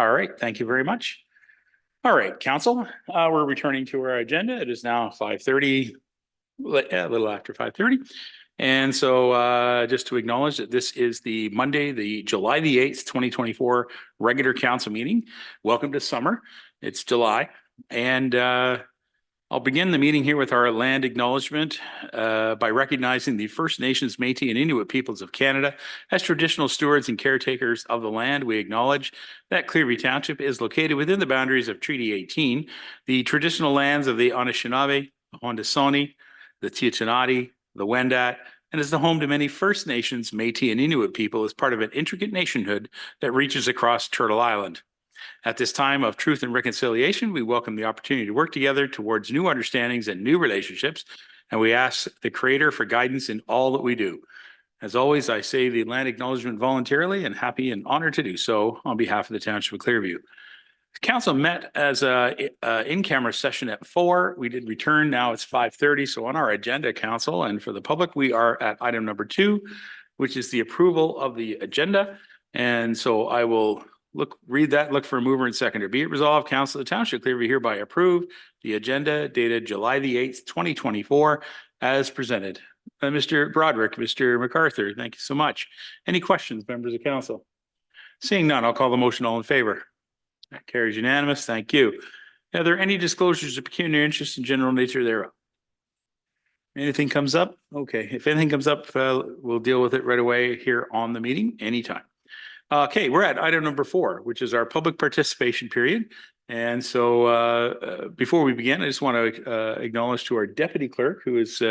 All right, thank you very much. All right, council, we're returning to our agenda. It is now 5:30, a little after 5:30. And so just to acknowledge that this is the Monday, the July the 8th, 2024 regular council meeting. Welcome to summer. It's July. And I'll begin the meeting here with our land acknowledgement by recognizing the First Nations, Métis, and Inuit peoples of Canada as traditional stewards and caretakers of the land. We acknowledge that Clearview Township is located within the boundaries of Treaty 18, the traditional lands of the Anishinaabe, the Haudenosaunee, the Tsuut'ina, the Wendat, and is the home to many First Nations, Métis, and Inuit people as part of an intricate nationhood that reaches across Turtle Island. At this time of truth and reconciliation, we welcome the opportunity to work together towards new understandings and new relationships, and we ask the Creator for guidance in all that we do. As always, I say the land acknowledgement voluntarily and happy and honored to do so on behalf of the Township of Clearview. Council met as a in-camera session at 4. We did return. Now it's 5:30. So on our agenda, council, and for the public, we are at item number 2, which is the approval of the agenda. And so I will read that, look for a mover and seconder. Be it resolved, Council of the Township Clearview hereby approve the agenda dated July the 8th, 2024 as presented. Mr. Broderick, Mr. MacArthur, thank you so much. Any questions, members of council? Seeing none, I'll call the motion. All in favor? That carries unanimous. Thank you. Are there any disclosures of pecuniary interest in general nature thereof? Anything comes up? Okay. If anything comes up, we'll deal with it right away here on the meeting anytime. Okay, we're at item number 4, which is our public participation period. And so before we begin, I just want to acknowledge to our deputy clerk who is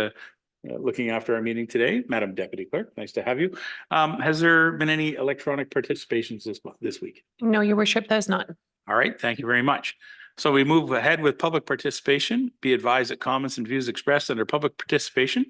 looking after our meeting today. Madam Deputy Clerk, nice to have you. Has there been any electronic participations this week? No, Your Worship, there's not. All right, thank you very much. So we move ahead with public participation. Be advised that comments and views expressed under public participation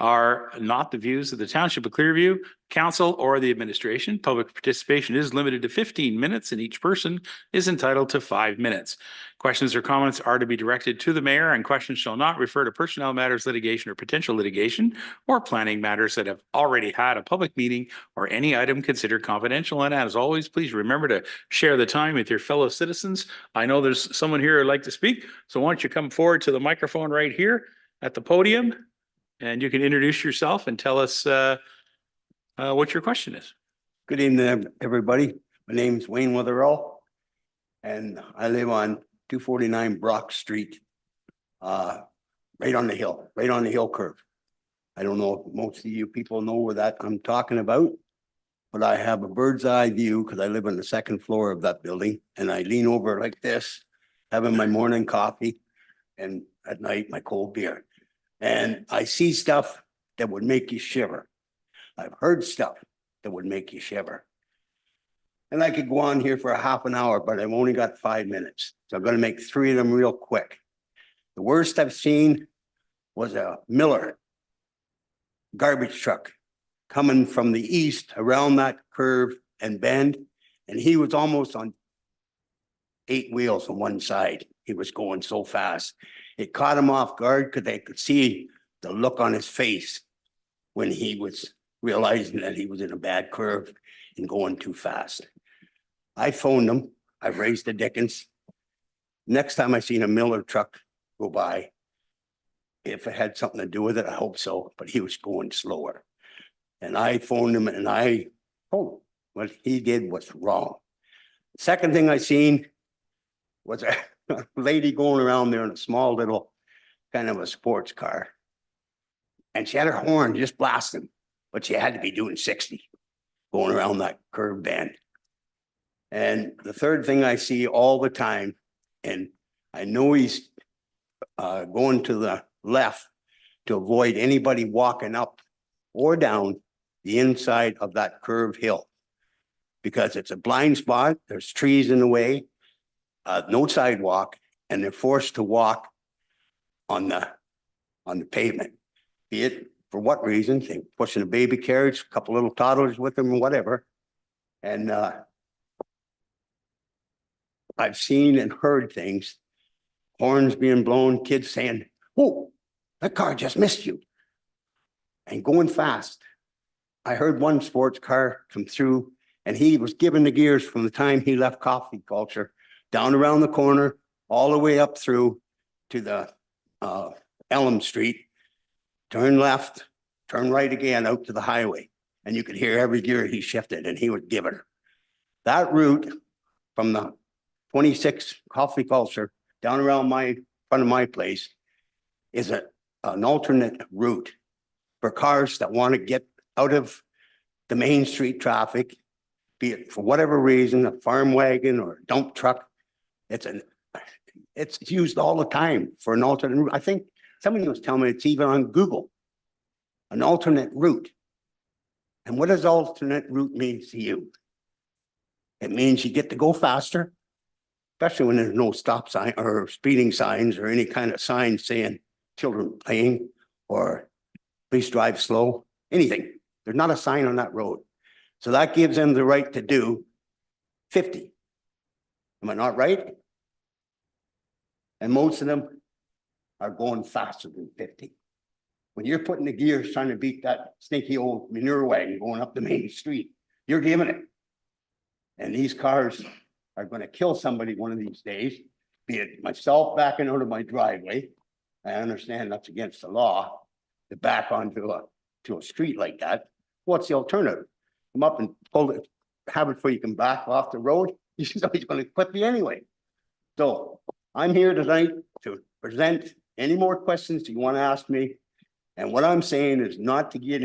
are not the views of the Township of Clearview, Council, or the administration. Public participation is limited to 15 minutes and each person is entitled to 5 minutes. Questions or comments are to be directed to the mayor, and questions shall not refer to personnel matters, litigation, or potential litigation, or planning matters that have already had a public meeting or any item considered confidential. And as always, please remember to share the time with your fellow citizens. I know there's someone here who'd like to speak, so why don't you come forward to the microphone right here at the podium, and you can introduce yourself and tell us what your question is. Good evening, everybody. My name's Wayne Wetherell, and I live on 249 Brock Street, right on the hill curve. I don't know if most of you people know where that I'm talking about, but I have a bird's eye view because I live on the 2nd floor of that building, and I lean over like this, having my morning coffee, and at night my cold beer. And I see stuff that would make you shiver. I've heard stuff that would make you shiver. And I could go on here for a half an hour, but I've only got 5 minutes. So I'm going to make 3 of them real quick. The worst I've seen was a Miller garbage truck coming from the east around that curve and bend. And he was almost on 8 wheels on one side. He was going so fast. It caught him off guard because they could see the look on his face when he was realizing that he was in a bad curve and going too fast. I phoned him. I've raised the dickens. Next time I seen a Miller truck go by, if it had something to do with it, I hope so, but he was going slower. And I phoned him and I told him what he did was wrong. Second thing I seen was a lady going around there in a small little kind of a sports car. And she had her horn just blasting, but she had to be doing 60 going around that curve bend. And the third thing I see all the time, and I know he's going to the left to avoid anybody walking up or down the inside of that curve hill, because it's a blind spot. There's trees in the way. No sidewalk, and they're forced to walk on the pavement. Be it for what reason, they pushing a baby carriage, a couple little toddlers with them, or whatever. And I've seen and heard things, horns being blown, kids saying, "Oh, that car just missed you," and going fast. I heard one sports car come through And he was given the gears from the time he left coffee culture down around the corner, all the way up through to the Elm Street, turn left, turn right again out to the highway. And you could hear every gear he shifted and he would give it. That route from the 26 coffee culture down around my front of my place is an alternate route for cars that want to get out of the main street traffic, be it for whatever reason, a farm wagon or a dump truck. It's used all the time for an alternate route. I think somebody was telling me it's even on Google, an alternate route. And what does alternate route mean to you? It means you get to go faster, especially when there's no stop sign or speeding signs or any kind of sign saying children playing or please drive slow, anything. There's not a sign on that road. So that gives them the right to do 50. Am I not right? And most of them are going faster than 50. When you're putting the gears trying to beat that stinky old manure wagon going up the main street, you're giving it. And these cars are going to kill somebody one of these days, be it myself backing out of my driveway. I understand that's against the law to back onto a street like that. What's the alternative? Come up and pull it, have it where you can back off the road. He's going to clip you anyway. So I'm here tonight to present any more questions you want to ask me. And what I'm saying is not to get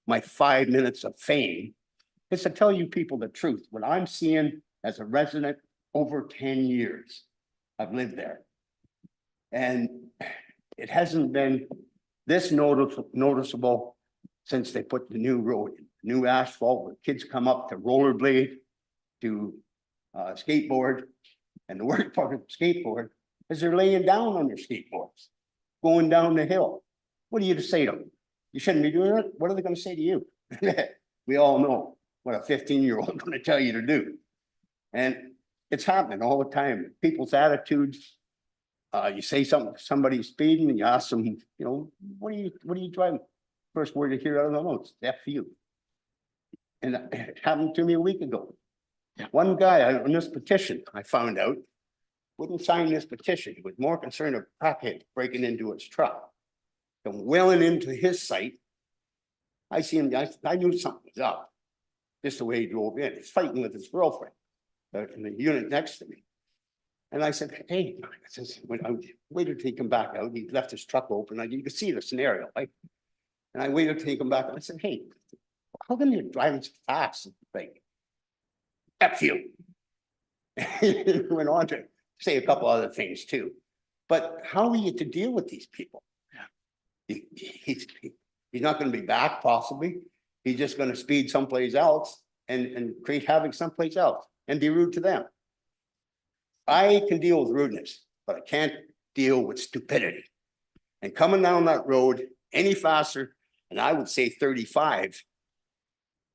my 5 minutes of fame. It's to tell you people the truth. What I'm seeing as a resident over 10 years, I've lived there. And it hasn't been this noticeable since they put the new road in, new asphalt where kids come up to rollerblade, to skateboard. And the worst part of the skateboard is they're laying down on their skateboards, going down the hill. What are you to say to them? You shouldn't be doing it. What are they going to say to you? We all know what a 15-year-old is going to tell you to do. And it's happening all the time. People's attitudes, you say something, somebody's speeding and you ask them, what are you driving? First word you hear out of their mouth, F you. And it happened to me a week ago. Yeah. One guy on this petition, I found out, wouldn't sign this petition. He was more concerned of crackhead breaking into his truck than wailing into his site. I see him, I knew something was up. Just the way he drove in. He's fighting with his girlfriend in the unit next to me. And I said, hey, when I waited till he come back out, he left his truck open. You could see the scenario, right? And I waited till he come back. And I said, hey, how come you're driving so fast? Like, F you. He went on to say a couple other things too. But how are you to deal with these people? He's not going to be back, possibly. He's just going to speed someplace else and create havoc someplace else and be rude to them. I can deal with rudeness, but I can't deal with stupidity. And coming down that road any faster, and I would say 35,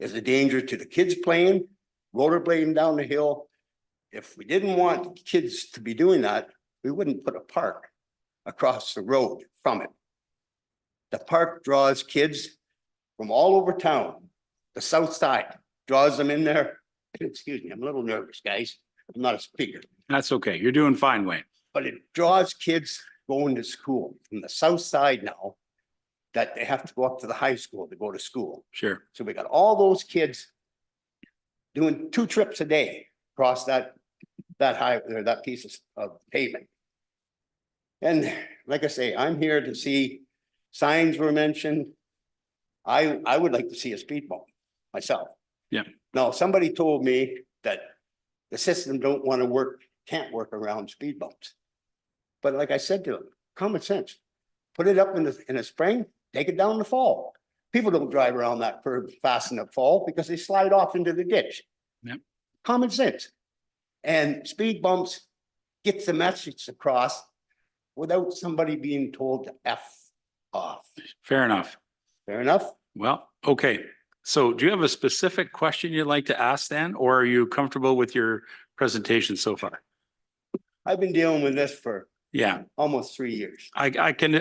is a danger to the kids playing, rollerblading down the hill. If we didn't want kids to be doing that, we wouldn't put a park across the road from it. The park draws kids from all over town. The south side draws them in there. Excuse me, I'm a little nervous, guys. I'm not a speaker. That's okay. You're doing fine, Wayne. But it draws kids going to school from the south side now that they have to go up to the high school to go to school. Sure. So we got all those kids doing 2 trips a day across that highway or that piece of pavement. And like I say, I'm here to see signs were mentioned. I would like to see a speed bump myself. Yeah. Now, somebody told me that the system can't work around speed bumps. But like I said to them, common sense, put it up in the spring, take it down in the fall. People don't drive around that curb fast in the fall because they slide off into the ditch. Yep. Common sense. And speed bumps get the message across without somebody being told to F off. Fair enough. Fair enough? Well, okay. So do you have a specific question you'd like to ask then, or are you comfortable with your presentation so far? I've been dealing with this for almost 3 years. I can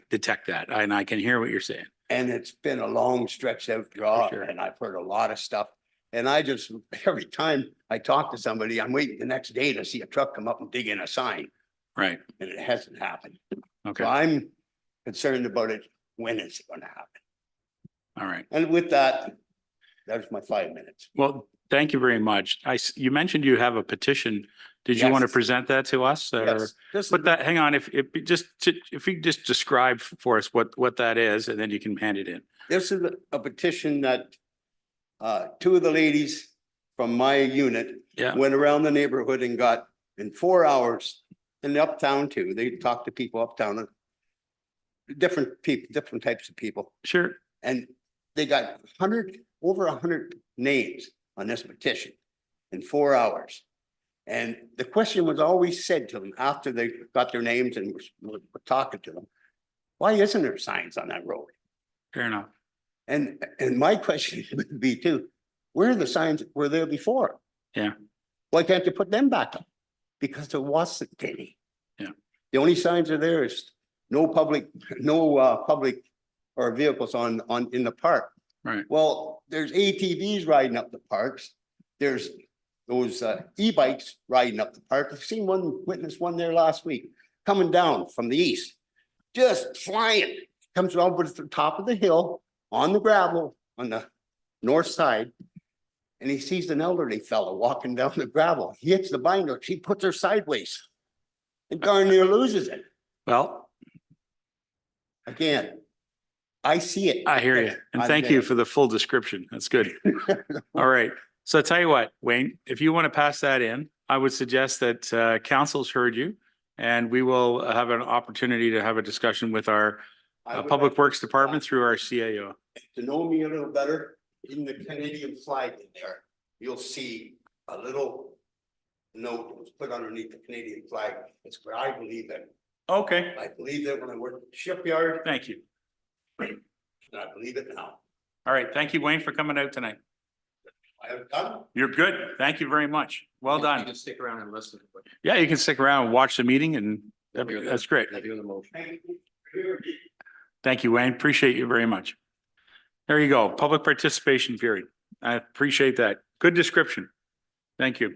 detect that, and I can hear what you're saying. And it's been a long stretched out draw, Sure. and I've heard a lot of stuff. And I just, every time I talk to somebody, I'm waiting the next day to see a truck come up and dig in a sign, Right. and it hasn't happened. Okay. So I'm concerned about it. When is it gonna happen? All right. And with that, that's my 5 minutes. Well, thank you very much. You mentioned you have a petition. Did you want to Yes. present that to us? Or Yes, this but is, that, hang on, if you just describe for us what that is, and then you can hand it in. this is a petition that two of the ladies from my unit Yeah. went around the neighborhood and got in 4 hours in the uptown too. They talked to people uptown, different people, different types of people. Sure. And they got over 100 names on this petition in 4 hours. And the question was always said to them after they got their names and were talking to them, why isn't there signs on that road? Fair enough. And my question would be too, where are the signs were there before? Yeah. Why can't you put them back up? Because there wasn't any. Yeah. The only signs are there is no public or vehicles in the park. Right. Well, there's ATVs riding up the parks. There's those e-bikes riding up the park. I've seen witnessed one there last week, coming down from the east, just flying. Comes over to the top of the hill on the gravel on the north side. And he sees an elderly fellow walking down the gravel. He hits the binder. She puts her sideways and darn near loses it. Well, Again, I see it. I hear you. And thank you for the full description. That's good. All right. So I'll tell you what, Wayne, if you want to pass that in, I would suggest that council's heard you, and we will have an opportunity to have a discussion with our Public Works Department through our CAO. To know me a little better, in the Canadian flag in there, you'll see a little note that was put underneath the Canadian flag. It's what I believe in. Okay. I believed it when I worked at the shipyard, Thank you. and I believe it now. All right. Thank you, Wayne, for coming out tonight. I have done. You're good. Thank you very much. Well You done. can stick around and listen. Yeah, you can stick around and watch the meeting, and that's great. I do the motion. Thank you, Wayne. Appreciate you very much. There you go. Public participation period. I appreciate that. Good description. Thank you.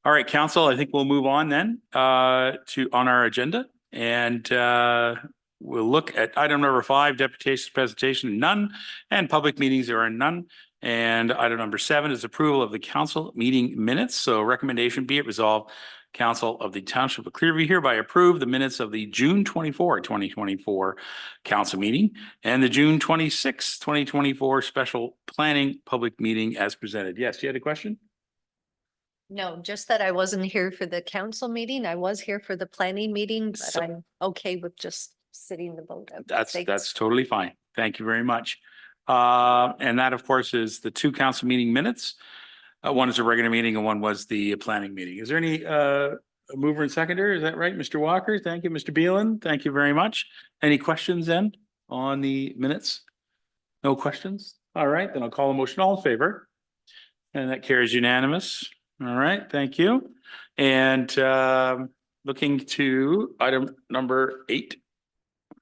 All right, council, I think we'll move on then on our agenda, and we'll look at item number 5, deputation presentation, none, and public meetings, there are none. And item number 7 is approval of the council meeting minutes. So recommendation be it resolved, council of the township of Clearview hereby approve the minutes of the June 24, 2024 council meeting and the June 26, 2024 special planning public meeting as presented. Yes, you had a question? No, just that I wasn't here for the council meeting. I was here for the planning meeting, but So- I'm okay with just sitting the vote out. That's Thanks. totally fine. Thank you very much. And that, of course, is the 2 council meeting minutes. One is a regular meeting and one was the planning meeting. Is there any mover and seconder? Is that right, Mr. Walker? Thank you, Mr. Beelan. Thank you very much. Any questions then on the minutes? No questions? All right, then I'll call a motion. All in favor. And that carries unanimous. All right, thank you. And looking to item number 8.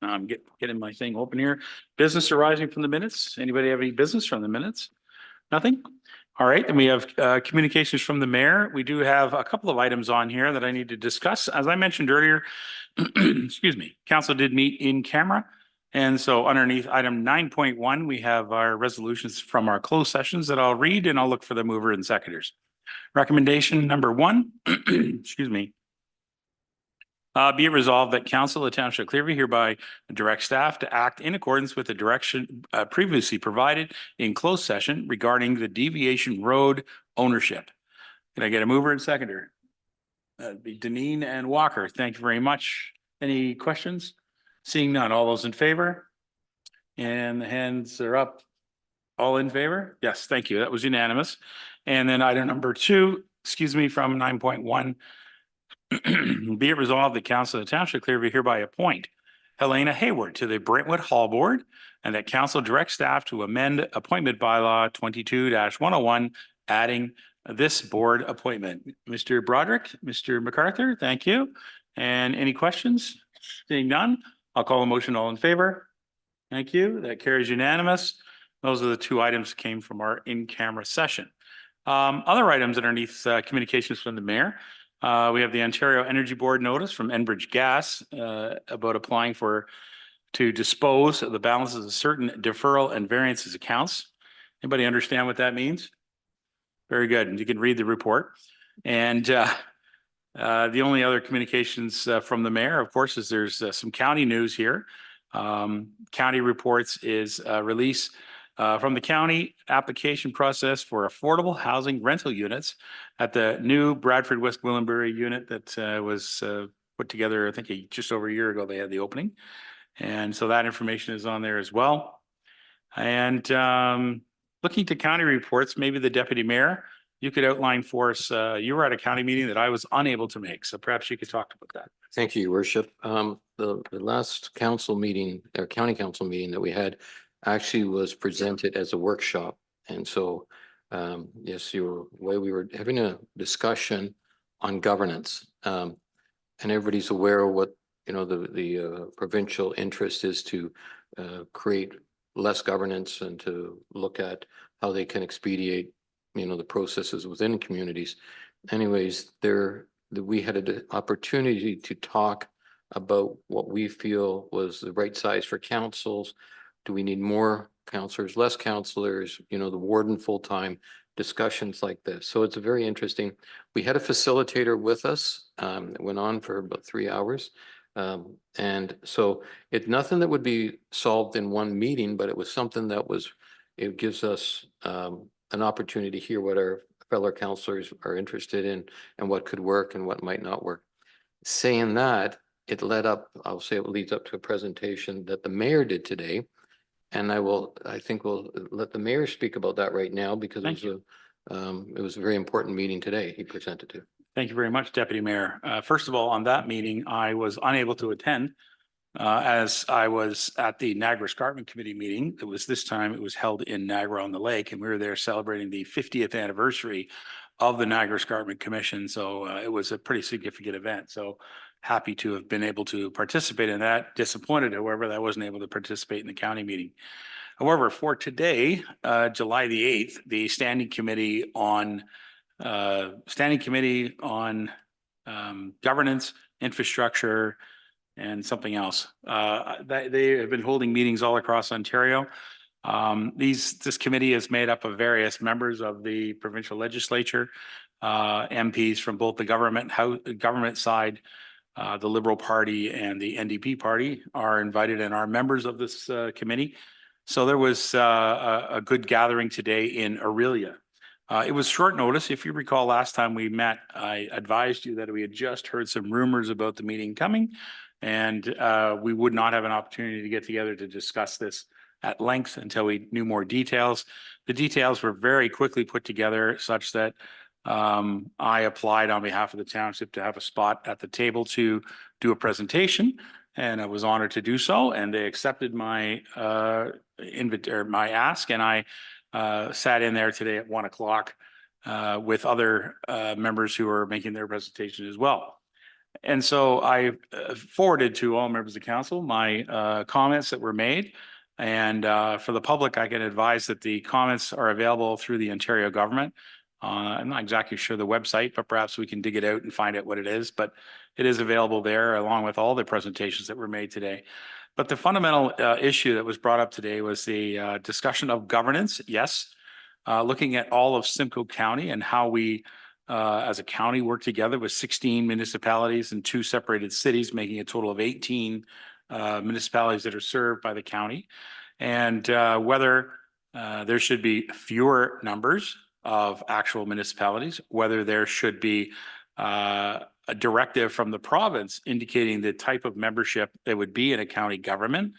I'm getting my thing open here. Business arising from the minutes. Anybody have any business from the minutes? Nothing? All right, then we have communications from the mayor. We do have a couple of items on here that I need to discuss. As I mentioned earlier, excuse me, council did meet in camera. And so underneath item 9.1, we have our resolutions from our closed sessions that I'll read, and I'll look for the mover and seconders. Recommendation number 1, excuse me. Be it resolved that council of the township of Clearview hereby direct staff to act in accordance with the direction previously provided in closed session regarding the deviation road ownership. Can I get a mover and seconder? That'd be Deneen and Walker. Thank you very much. Any questions? Seeing none. All those in favor? And the hands are up. All in favor? Yes, thank you. That was unanimous. And then item number 2, excuse me, from 9.1. Be it resolved, the council of the township of Clearview hereby appoint Helena Hayward to the Brentwood Hall Board, and that council direct staff to amend appointment bylaw 22-101, adding this board appointment. Mr. Broderick, Mr. MacArthur, thank you. And any questions? Seeing none, I'll call a motion. All in favor? Thank you. That carries unanimous. Those are the two items that came from our in-camera session. Other items underneath communications from the mayor. We have the Ontario Energy Board notice from Enbridge Gas about applying to dispose of the balances of certain deferral and variances accounts. Anybody understand what that means? Very good. You can read the report. And the only other communications from the mayor, of course, is there's some county news here. County reports is release from the county application process for affordable housing rental units at the new Bradford West Gwillimbury unit that was put together, I think just over a year ago, they had the opening. And so that information is on there as well. And looking to county reports, maybe the deputy mayor, you could outline for us, you were at a county meeting that I was unable to make, so perhaps you could talk about that. Thank you, Your Worship. The last council meeting, or county council meeting that we had actually was presented as a workshop. And so, yes, we were having a discussion on governance. And everybody's aware of what, the provincial interest is to create less governance and to look at how they can expedite, the processes within communities. Anyways, we had an opportunity to talk about what we feel was the right size for councils. Do we need more councillors, less councillors, the warden full-time, discussions like this. So it's a very interesting. We had a facilitator with us. It went on for about 3 hours. And so it's nothing that would be solved in one meeting, but it was something that it gives us an opportunity to hear what our fellow councillors are interested in and what could work and what might not work. Saying that, I'll say it leads up to a presentation that the mayor did today. And I think we'll let the mayor speak about that right now because it was a very important meeting today he presented to. Thank you very much, Deputy Mayor. First of all, on that meeting, I was unable to attend as I was at the Niagara Escarpment Committee meeting. It was held in Niagara-on-the-Lake, and we were there celebrating the 50th anniversary of the Niagara Escarpment Commission. So it was a pretty significant event. So happy to have been able to participate in that. Disappointed, however, that I wasn't able to participate in the county meeting. However, for today, July the 8th, the Standing Committee on Governance, Infrastructure, and something else. They have been holding meetings all across Ontario. This committee is made up of various members of the provincial legislature, MPs from both the government side, the Liberal Party and the NDP Party are invited and are members of this committee. So there was a good gathering today in Aurelia. It was short notice. If you recall, last time we met, I advised you that we had just heard some rumors about the meeting coming, and we would not have an opportunity to get together to discuss this at length until we knew more details. The details were very quickly put together such that I applied on behalf of the township to have a spot at the table to do a presentation, and I was honored to do so. And they accepted my my ask, and I sat in there today at 1 o'clock with other members who are making their presentation as well. And so I forwarded to all members of council my comments that were made. And for the public, I can advise that the comments are available through the Ontario government. I'm not exactly sure the website, but perhaps we can dig it out and find out what it is. But it is available there along with all the presentations that were made today. But the fundamental issue that was brought up today was the discussion of governance. Yes, looking at all of Simcoe County and how we as a county work together with 16 municipalities and 2 separated cities, making a total of 18 municipalities that are served by the county, and whether there should be fewer numbers of actual municipalities, whether there should be a directive from the province indicating the type of membership that would be in a county government.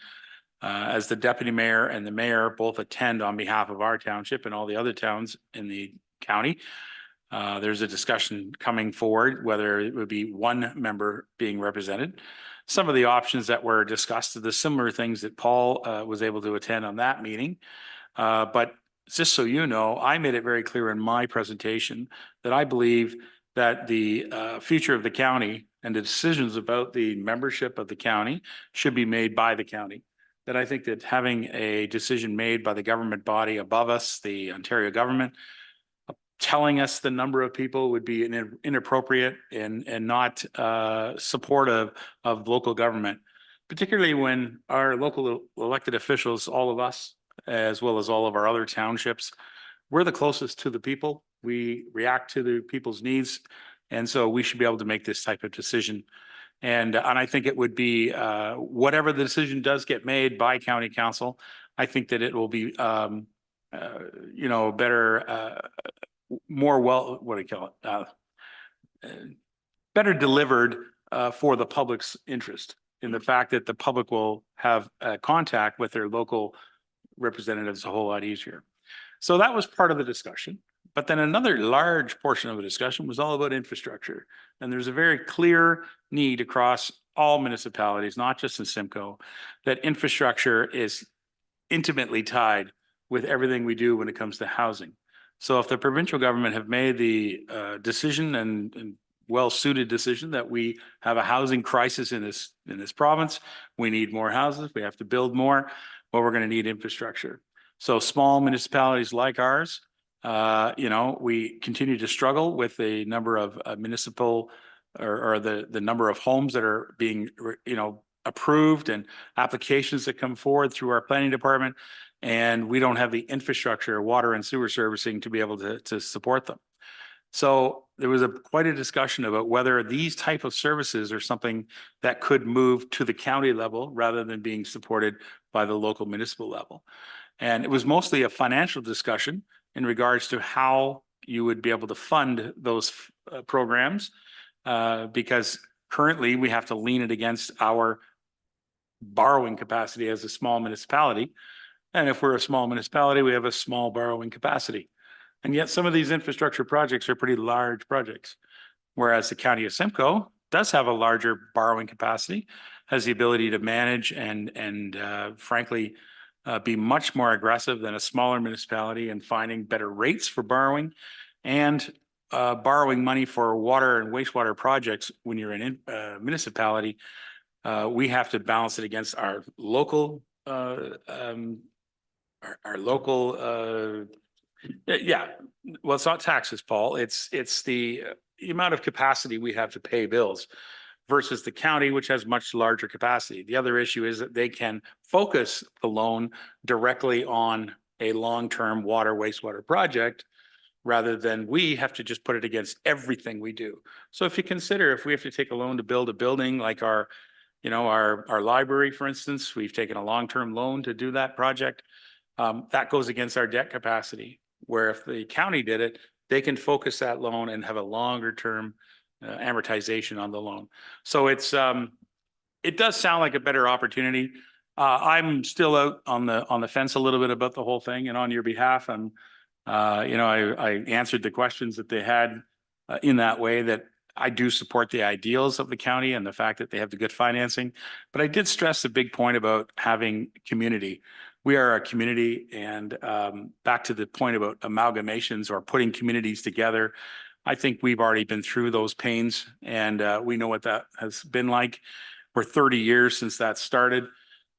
As the deputy mayor and the mayor both attend on behalf of our township and all the other towns in the county, there's a discussion coming forward whether it would be one member being represented. Some of the options that were discussed are the similar things that Paul was able to attend on that meeting. But just so you know, I made it very clear in my presentation that I believe that the future of the county and the decisions about the membership of the county should be made by the county. that I think that having a decision made by the government body above us, the Ontario government, telling us the number of people would be inappropriate and not supportive of local government, particularly when our local elected officials, all of us, as well as all of our other townships, we're the closest to the people. We react to the people's needs. And so we should be able to make this type of decision. And I think it would be whatever the decision does get made by county council, I think that it will be better, more well, what do you call it? Better delivered for the public's interest in the fact that the public will have contact with their local representatives a whole lot easier. So that was part of the discussion. But then another large portion of the discussion was all about infrastructure. And there's a very clear need across all municipalities, not just in Simcoe, that infrastructure is intimately tied with everything we do when it comes to housing. So if the provincial government have made the decision and well-suited decision that we have a housing crisis in this province, we need more houses, we have to build more, well, we're going to need infrastructure. So small municipalities like ours, we continue to struggle with the number of municipal or the number of homes that are being, approved and applications that come forward through our planning department. And we don't have the infrastructure, water and sewer servicing to be able to support them. So there was quite a discussion about whether these type of services are something that could move to the county level rather than being supported by the local municipal level. And it was mostly a financial discussion in regards to how you would be able to fund those programs, because currently we have to lean it against our borrowing capacity as a small municipality. And if we're a small municipality, we have a small borrowing capacity. And yet some of these infrastructure projects are pretty large projects, whereas the county of Simcoe does have a larger borrowing capacity, has the ability to manage and frankly, be much more aggressive than a smaller municipality in finding better rates for borrowing and borrowing money for water and wastewater projects. When you're in a municipality, we have to balance it against our local well, it's not taxes, Paul. It's the amount of capacity we have to pay bills versus the county, which has much larger capacity. The other issue is that they can focus the loan directly on a long-term water wastewater project rather than we have to just put it against everything we do. So if you consider, if we have to take a loan to build a building like our library, for instance, we've taken a long-term loan to do that project. That goes against our debt capacity, where if the county did it, they can focus that loan and have a longer term amortization on the loan. So it does sound like a better opportunity. I'm still out on the fence a little bit about the whole thing, and on your behalf, I answered the questions that they had in that way, that I do support the ideals of the county and the fact that they have the good financing, but I did stress the big point about having community. We are a community, and back to the point about amalgamations or putting communities together, I think we've already been through those pains, and we know what that has been like. We're 30 years since that started,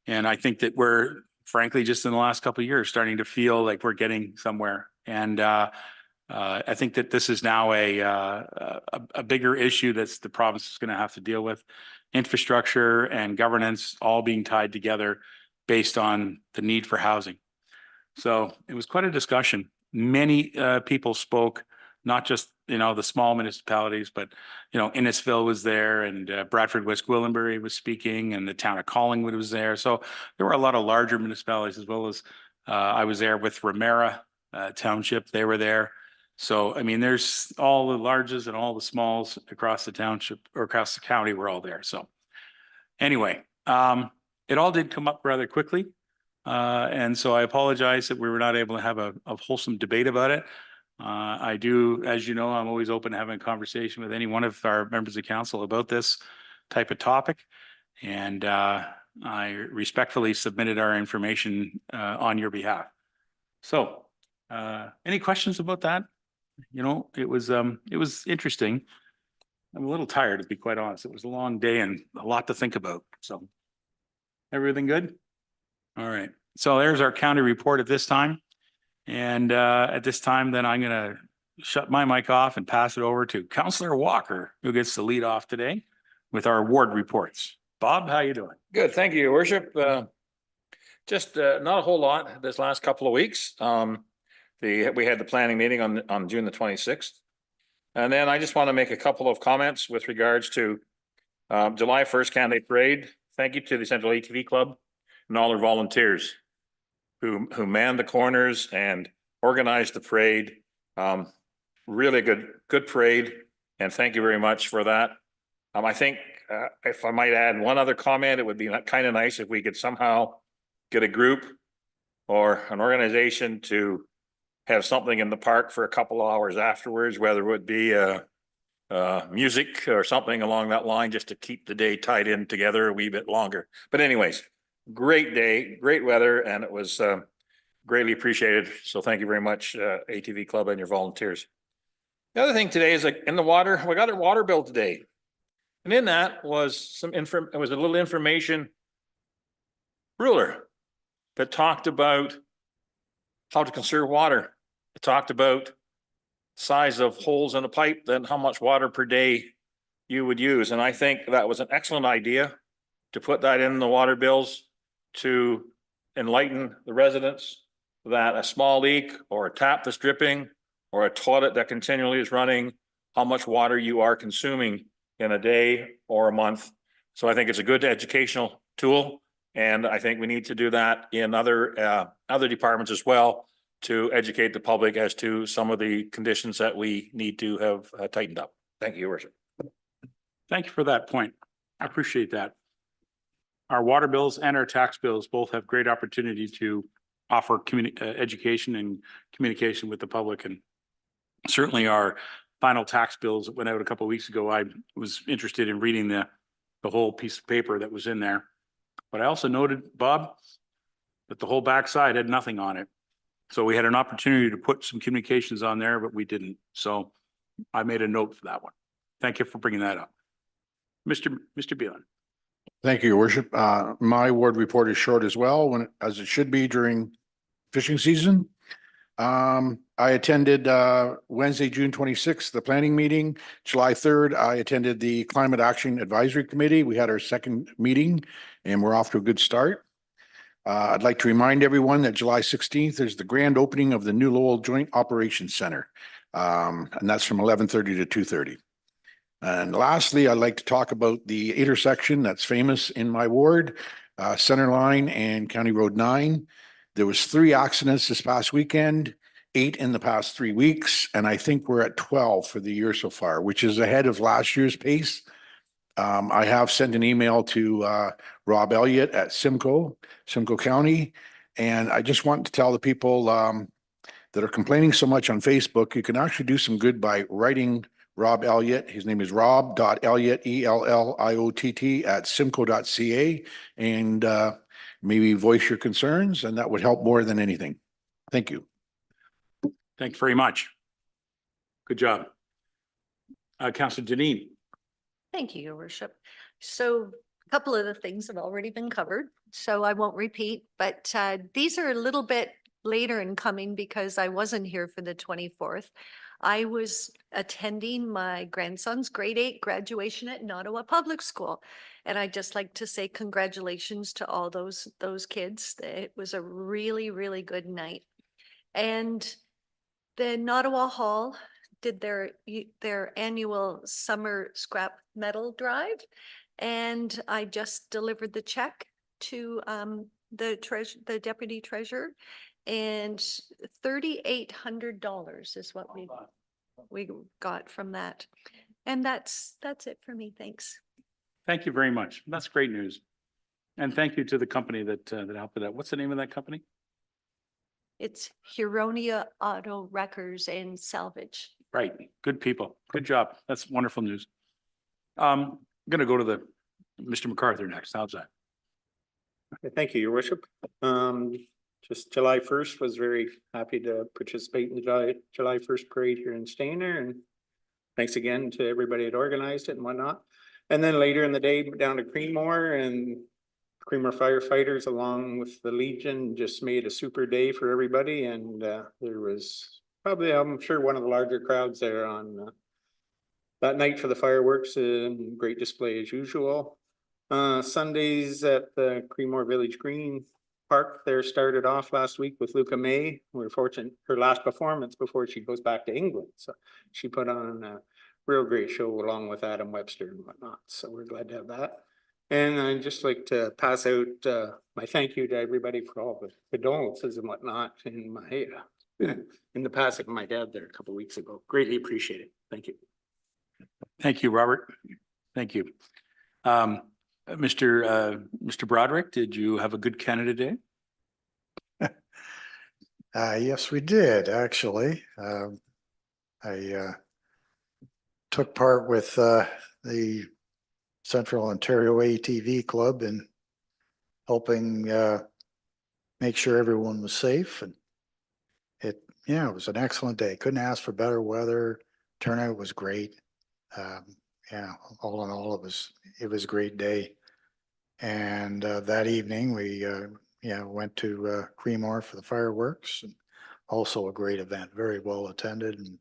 and I think that we're frankly just in the last couple of years starting to feel like we're getting somewhere. And I think that this is now a bigger issue that the province is going to have to deal with. Infrastructure and governance all being tied together based on the need for housing. So it was quite a discussion. Many people spoke, not just, the small municipalities, but, Innisfil was there, and Bradford West Gwillimbury was speaking, and the town of Collingwood was there. So there were a lot of larger municipalities, as well as I was there with Ramera Township. They were there. So, I mean, there's all the larges and all the smalls across the township or across the county were all there. So anyway, it all did come up rather quickly. And so I apologize that we were not able to have a wholesome debate about it. I do, as you know, I'm always open to having a conversation with any one of our members of council about this type of topic. And I respectfully submitted our information on your behalf. So any questions about that? It was interesting. I'm a little tired, to be quite honest. It was a long day and a lot to think about. So everything good? All right. So there's our county report at this time. And at this time, then I'm going to shut my mic off and pass it over to Councillor Walker, who gets to lead off today with our ward reports. Bob, how you doing? Good, thank you, your worship. Just not a whole lot this last couple of weeks. We had the planning meeting on June the 26th. And then I just want to make a couple of comments with regards to July 1st candidate parade. Thank you to the Central ATV Club and all their volunteers who manned the corners and organized the parade. Really good parade, and thank you very much for that. I think if I might add one other comment, it would be kind of nice if we could somehow get a group or an organization to have something in the park for a couple of hours afterwards, whether it would be music or something along that line, just to keep the day tied in together a wee bit longer. But anyways, great day, great weather, and it was greatly appreciated. So thank you very much, ATV Club and your volunteers. The other thing today is, like, in the water, we got a water bill today. And in that was it was a little information ruler that talked about how to conserve water. It talked about size of holes in a pipe, then how much water per day you would use. And I think that was an excellent idea to put that in the water bills to enlighten the residents that a small leak or a tap that's dripping or a toilet that continually is running, how much water you are consuming in a day or a month. So I think it's a good educational tool. And I think we need to do that in other departments as well, to educate the public as to some of the conditions that we need to have tightened up. Thank you, Your Worship. Thank you for that point. I appreciate that. Our water bills and our tax bills both have great opportunity to offer education and communication with the public. And certainly our final tax bills that went out a couple of weeks ago, I was interested in reading the whole piece of paper that was in there. But I also noted, Bob, that the whole backside had nothing on it. So we had an opportunity to put some communications on there, but we didn't. So I made a note for that one. Thank you for bringing that up. Mr. Beelan. Thank you, Your Worship. My ward report is short as well, as it should be during fishing season. I attended Wednesday, June 26th, the planning meeting. July 3rd, I attended the Climate Action Advisory Committee. We had our second meeting and we're off to a good start. I'd like to remind everyone that July 16th is the grand opening of the new Lowell Joint Operations Center. And that's from 11:30 to 2:30. And lastly, I'd like to talk about the intersection that's famous in my ward, Center Line and County Road 9. There was 3 accidents this past weekend, 8 in the past 3 weeks, and I think we're at 12 for the year so far, which is ahead of last year's pace. I have sent an email to Rob Elliott at Simcoe County, and I just want to tell the people that are complaining so much on Facebook, you can actually do some good by writing Rob Elliott. His name is rob.elliott, ELLIOTT at simcoe.ca, and maybe voice your concerns, and that would help more than anything. Thank you. Thank you very much. Good job. Councillor Janine. Thank you, Your Worship. So a couple of the things have already been covered, so I won't repeat, but these are a little bit later in coming because I wasn't here for the 24th. I was attending my grandson's grade 8 graduation at Ottawa Public School. And I'd just like to say congratulations to all those kids. It was a really, really good night. And the Ottawa Hall did their annual summer scrap metal drive. And I just delivered the check to the deputy treasurer. And $3,800 is what we got from that. And that's it for me. Thanks. Thank you very much. That's great news. And thank you to the company that helped with that. What's the name of that company? It's Huronia Auto Wreckers and Salvage. Right. Good people. Good job. That's wonderful news. I'm going to go to Mr. MacArthur next. How's that? Okay, thank you, Your Worship. Just July 1st, was very happy to participate in the July 1st parade here in Stayner, and thanks again to everybody that organized it and whatnot. And then later in the day, down to Creedmoor and Creamer firefighters along with the Legion just made a super day for everybody, and there was probably, I'm sure, one of the larger crowds there on that night for the fireworks, and great display as usual. Sundays at the Creemore Village Green Park there started off last week with Luca May. We were fortunate, her last performance before she goes back to England. So she put on a real great show along with Adam Webster and whatnot. So we're glad to have that. And I'd just like to pass out my thank you to everybody for all the condolences and whatnot in my in the passing of my dad there a couple of weeks ago. Greatly appreciate it. Thank you. Thank you, Robert. Thank you. Mr. Broderick, did you have a good Canada Day? Yes, we did, actually. I took part with the Central Ontario ATV Club in helping make sure everyone was safe. And it was an excellent day. Couldn't ask for better weather. Turnout was great. All in all, it was a great day. And that evening we went to Creemore for the fireworks, and also a great event, very well attended and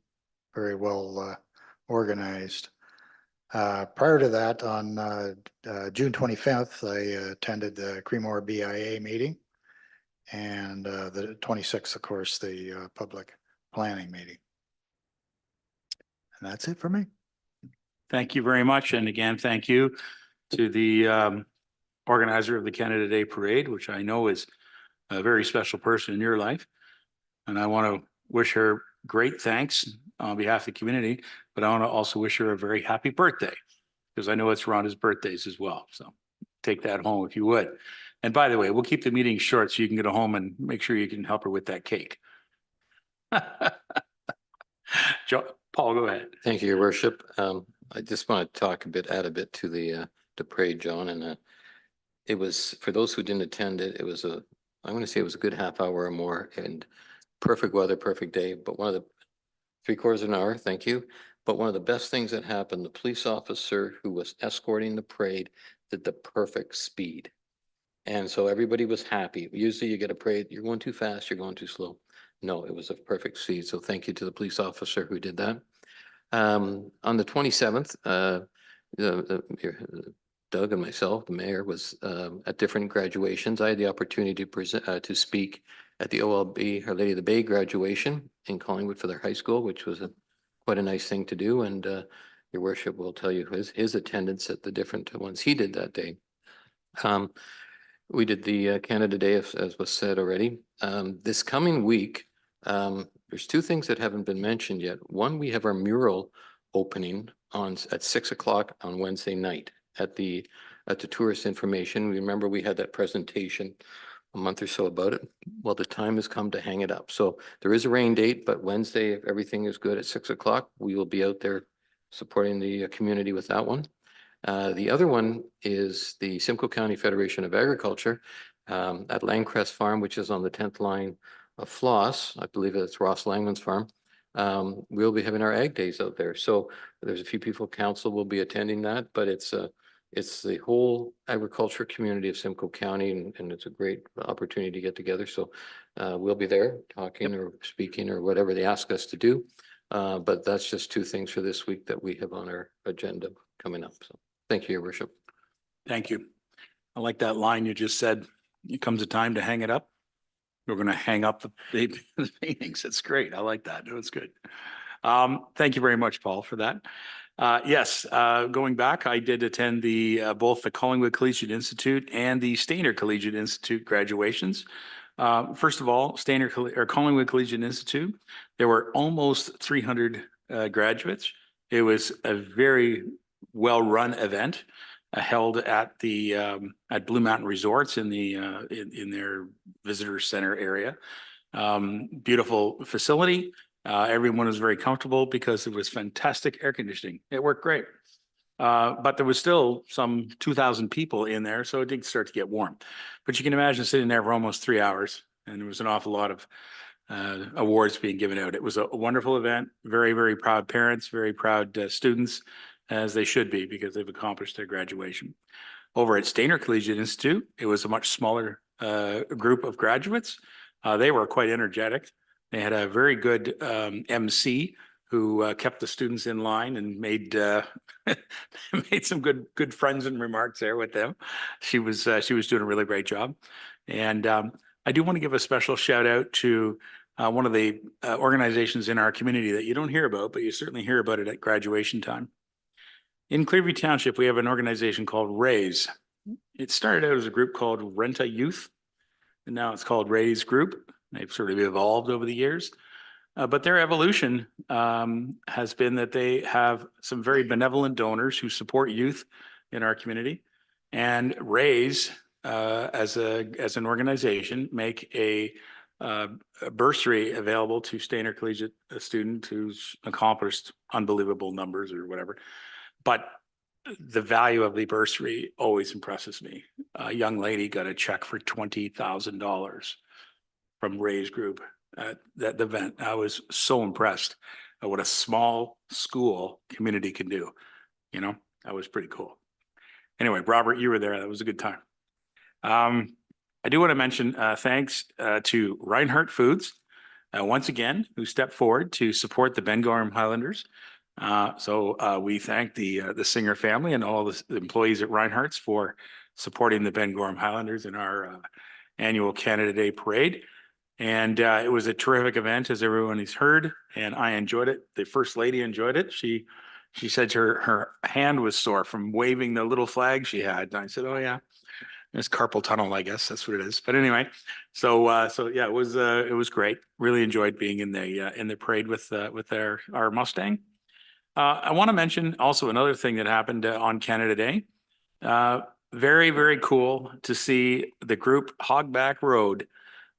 very well organized. Prior to that, on June 25th, I attended the Creemore BIA meeting, and the 26th, of course, the public planning meeting. And that's it for me. Thank you very much. And again, thank you to the organizer of the Canada Day Parade, which I know is a very special person in your life. And I want to wish her great thanks on behalf of the community, but I want to also wish her a very happy birthday, because I know it's Rhonda's birthdays as well. So take that home if you would. And by the way, we'll keep the meeting short so you can get home and make sure you can help her with that cake. Paul, go ahead. Thank you, Your Worship. I just want to add a bit to the parade, John, and it was, for those who didn't attend it, I'm going to say it was a good half hour or more, and perfect weather, perfect day. But one of the 3/4 of an hour, thank you. But one of the best things that happened, the police officer who was escorting the parade did the perfect speed. And so everybody was happy. Usually you get a parade, you're going too fast, you're going too slow. No, it was a perfect speed. So thank you to the police officer who did that. On the 27th, Doug and myself, the mayor, was at different graduations. I had the opportunity to speak at the OLB, Our Lady of the Bay graduation in Collingwood for their high school, which was quite a nice thing to do. And Your Worship will tell you his attendance at the different ones he did that day. We did the Canada Day, as was said already. This coming week, there's two things that haven't been mentioned yet. One, we have our mural opening at 6 o'clock on Wednesday night at the tourist information. Remember, we had that presentation a month or so about it. Well, the time has come to hang it up. So there is a rain date, but Wednesday, if everything is good at 6 o'clock, we will be out there supporting the community with that one. The other one is the Simcoe County Federation of Agriculture at Landcrest Farm, which is on the 10th line of Floss. I believe it's Ross Langman's farm. We'll be having our ag days out there. So there's a few people, council will be attending that, but it's the whole agriculture community of Simcoe County, and it's a great opportunity to get together. So we'll be there talking or speaking or whatever they ask us to do. But that's just two things for this week that we have on our agenda coming up. So thank you, Your Worship. Thank you. I like that line you just said. It comes a time to hang it up. We're going to hang up the paintings. It's great. I like that. It was good. Thank you very much, Paul, for that. Yes, going back, I did attend both the Collingwood Collegiate Institute and the Stainer Collegiate Institute graduations. First of all, Collingwood Collegiate Institute, there were almost 300 graduates. It was a very well-run event held at Blue Mountain Resorts in their visitor center area. Beautiful facility. Everyone was very comfortable because it was fantastic air conditioning. It worked great. But there was still some 2,000 people in there, so it did start to get warm. But you can imagine sitting there for almost 3 hours, and there was an awful lot of awards being given out. It was a wonderful event. Very, very proud parents, very proud students, as they should be, because they've accomplished their graduation. Over at Stainer Collegiate Institute, it was a much smaller group of graduates. They were quite energetic. They had a very good MC who kept the students in line and made made some good friends and remarks there with them. She was doing a really great job. And I do want to give a special shout out to one of the organizations in our community that you don't hear about, but you certainly hear about it at graduation time. In Clearview Township, we have an organization called Raise. It started out as a group called Renta Youth, and now it's called Raise Group. They've sort of evolved over the years. But their evolution has been that they have some very benevolent donors who support youth in our community. And Raise, as an organization, make a bursary available to Stainer Collegiate, a student who's accomplished unbelievable numbers or whatever. But the value of the bursary always impresses me. A young lady got a check for $20,000 from Ray's group at that event. I was so impressed at what a small school community can do. You know, that was pretty cool. Anyway, Robert, you were there. That was a good time. I do want to mention thanks to Reinhardt Foods once again, who stepped forward to support the Ben Gorham Highlanders. So we thank the Singer family and all the employees at Reinhardt's for supporting the Ben Gorham Highlanders in our annual Canada Day parade. And it was a terrific event, as everyone has heard, and I enjoyed it. The First Lady enjoyed it. She said her hand was sore from waving the little flag she had. And I said, "Oh yeah, it's carpal tunnel, I guess that's what it is." But anyway, so yeah, it was great. Really enjoyed being in the parade with our Mustang. I want to mention also another thing that happened on Canada Day. Very, very cool to see the group Hogback Road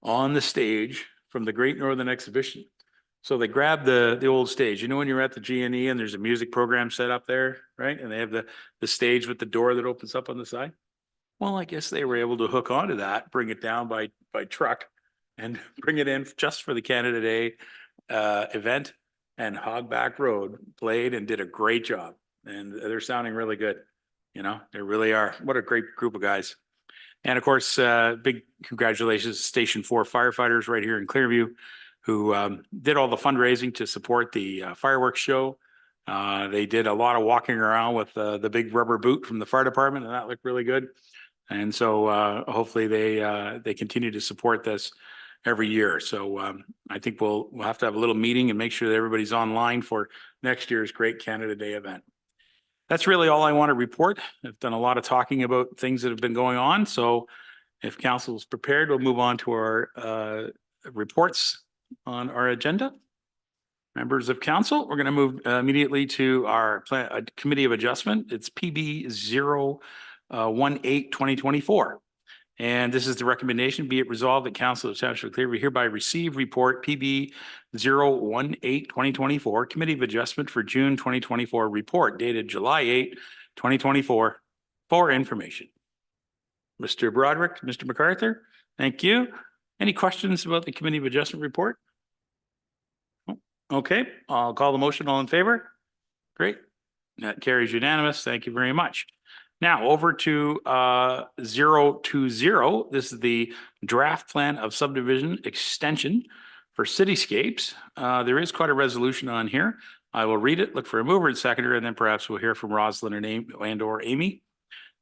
on the stage from the Great Northern Exhibition. So they grabbed the old stage. You know, when you're at the GNE and there's a music program set up there, right? And they have the stage with the door that opens up on the side. Well, I guess they were able to hook onto that, bring it down by truck and bring it in just for the Canada Day event. And Hogback Road played and did a great job. And they're sounding really good. You know, they really are. What a great group of guys. And of course, big congratulations to Station 4 firefighters right here in Clearview, who did all the fundraising to support the fireworks show. They did a lot of walking around with the big rubber boot from the fire department, and that looked really good. And so hopefully they continue to support this every year. So I think we'll have to have a little meeting and make sure that everybody's online for next year's Great Canada Day event. That's really all I want to report. I've done a lot of talking about things that have been going on. So if council is prepared, we'll move on to our reports on our agenda. Members of council, we're going to move immediately to our committee of adjustment. It's PB 018-2024. And this is the recommendation, be it resolved that Council of Township of Clearview hereby receive report PB 018-2024, Committee of Adjustment for June 2024 report dated July 8, 2024 for information. Mr. Broderick, Mr. MacArthur, thank you. Any questions about the Committee of Adjustment report? Okay, I'll call the motion. All in favor? Great. That carries unanimous. Thank you very much. Now over to 020. This is the draft plan of subdivision extension for cityscapes. There is quite a resolution on here. I will read it, look for a mover and seconder, and then perhaps we'll hear from Rosalind and or Amy.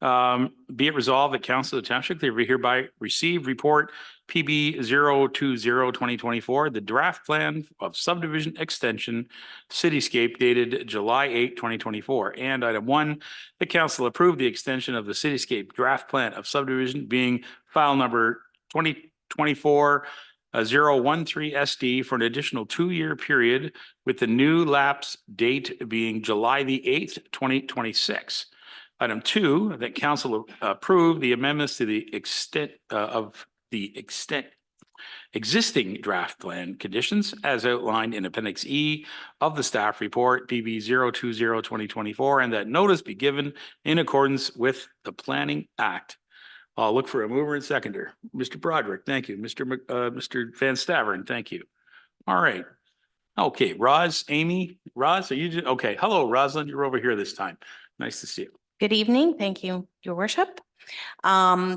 Be it resolved that Council of the Township Clearview hereby receive report PB 020-2024, the draft plan of subdivision extension cityscape dated July 8, 2024. And item 1, the council approved the extension of the cityscape draft plan of subdivision being file number 2024 013 SD for an additional 2-year period with the new lapse date being July the 8th, 2026. Item 2, that council approve the amendments to the extent of the existing draft plan conditions as outlined in Appendix E of the staff report PB 020-2024, and that notice be given in accordance with the Planning Act. I'll look for a mover and seconder. Mr. Broderick, thank you. Mr. Van Staveren, thank you. All right. Okay, Amy, are you okay? Hello, Rosalind. You're over here this time. Nice to see you. Good evening. Thank you, Your Worship.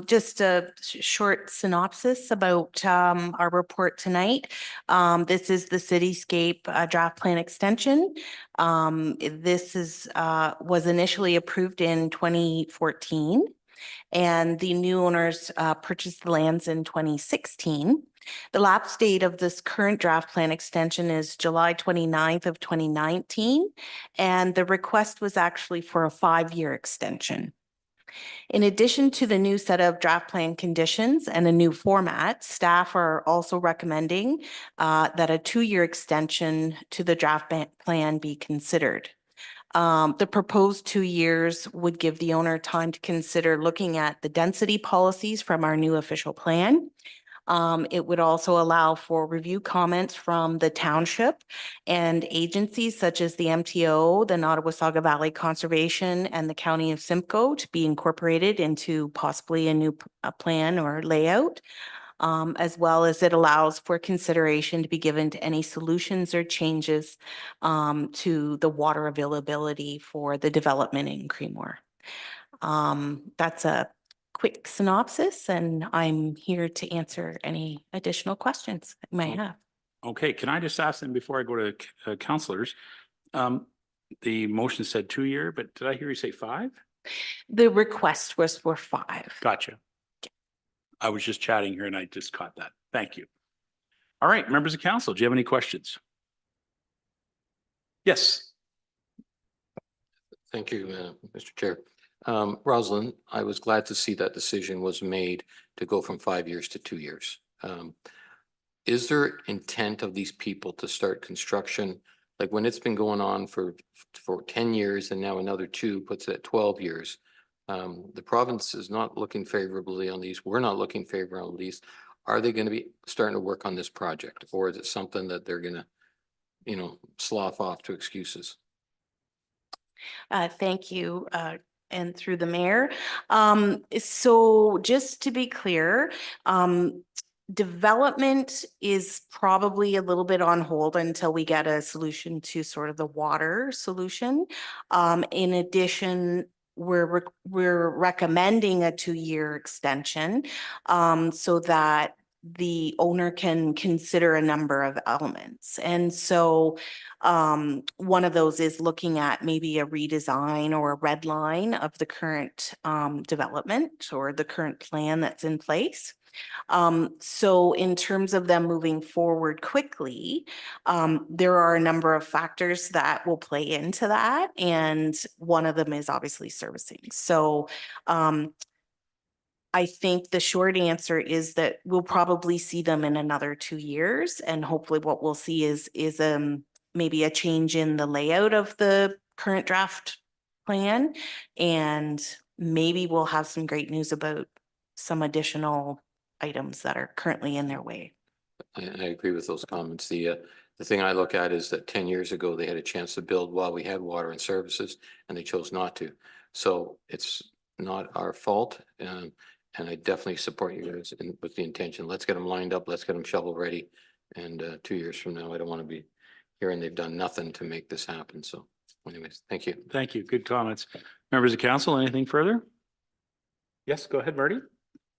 Just a short synopsis about our report tonight. This is the cityscape draft plan extension. This is was initially approved in 2014, and the new owners purchased the lands in 2016. The lapse date of this current draft plan extension is July 29th of 2019, and the request was actually for a 5-year extension. In addition to the new set of draft plan conditions and a new format, staff are also recommending that a 2-year extension to the draft plan be considered. The proposed 2 years would give the owner time to consider looking at the density policies from our new official plan. It would also allow for review comments from the township and agencies such as the MTO, the Nottawasaga Valley Conservation, and the County of Simcoe to be incorporated into possibly a new plan or layout. As well as it allows for consideration to be given to any solutions or changes to the water availability for the development in Creemore. That's a quick synopsis, and I'm here to answer any additional questions you might have. Okay, can I just ask them before I go to councilors? The motion said 2-year, but did I hear you say 5? The request was for 5. Gotcha. I was just chatting here and I just caught that. Thank you. All right, members of council, do you have any questions? Yes. Thank you, Mr. Chair. Rosalind, I was glad to see that decision was made to go from 5 years to 2 years. Is there intent of these people to start construction? Like when it's been going on for 10 years and now another 2 puts it at 12 years. The province is not looking favorably on these. We're not looking favorably on these. Are they going to be starting to work on this project, or is it something that they're going to, slough off to excuses? Thank you. And through the mayor. So just to be clear, development is probably a little bit on hold until we get a solution to sort of the water solution. In addition, we're recommending a 2-year extension so that the owner can consider a number of elements. And so one of those is looking at maybe a redesign or a red line of the current development or the current plan that's in place. So in terms of them moving forward quickly, there are a number of factors that will play into that. And one of them is obviously servicing. So I think the short answer is that we'll probably see them in another 2 years. And hopefully what we'll see is maybe a change in the layout of the current draft plan. And maybe we'll have some great news about some additional items that are currently in their way. I agree with those comments. The thing I look at is that 10 years ago, they had a chance to build while we had water and services, and they chose not to. So it's not our fault. And I definitely support you guys with the intention. Let's get them lined up. Let's get them shovel ready. And 2 years from now, I don't want to be hearing they've done nothing to make this happen. So anyways, thank you. Thank you. Good comments. Members of council, anything further? Yes, go ahead, Marty.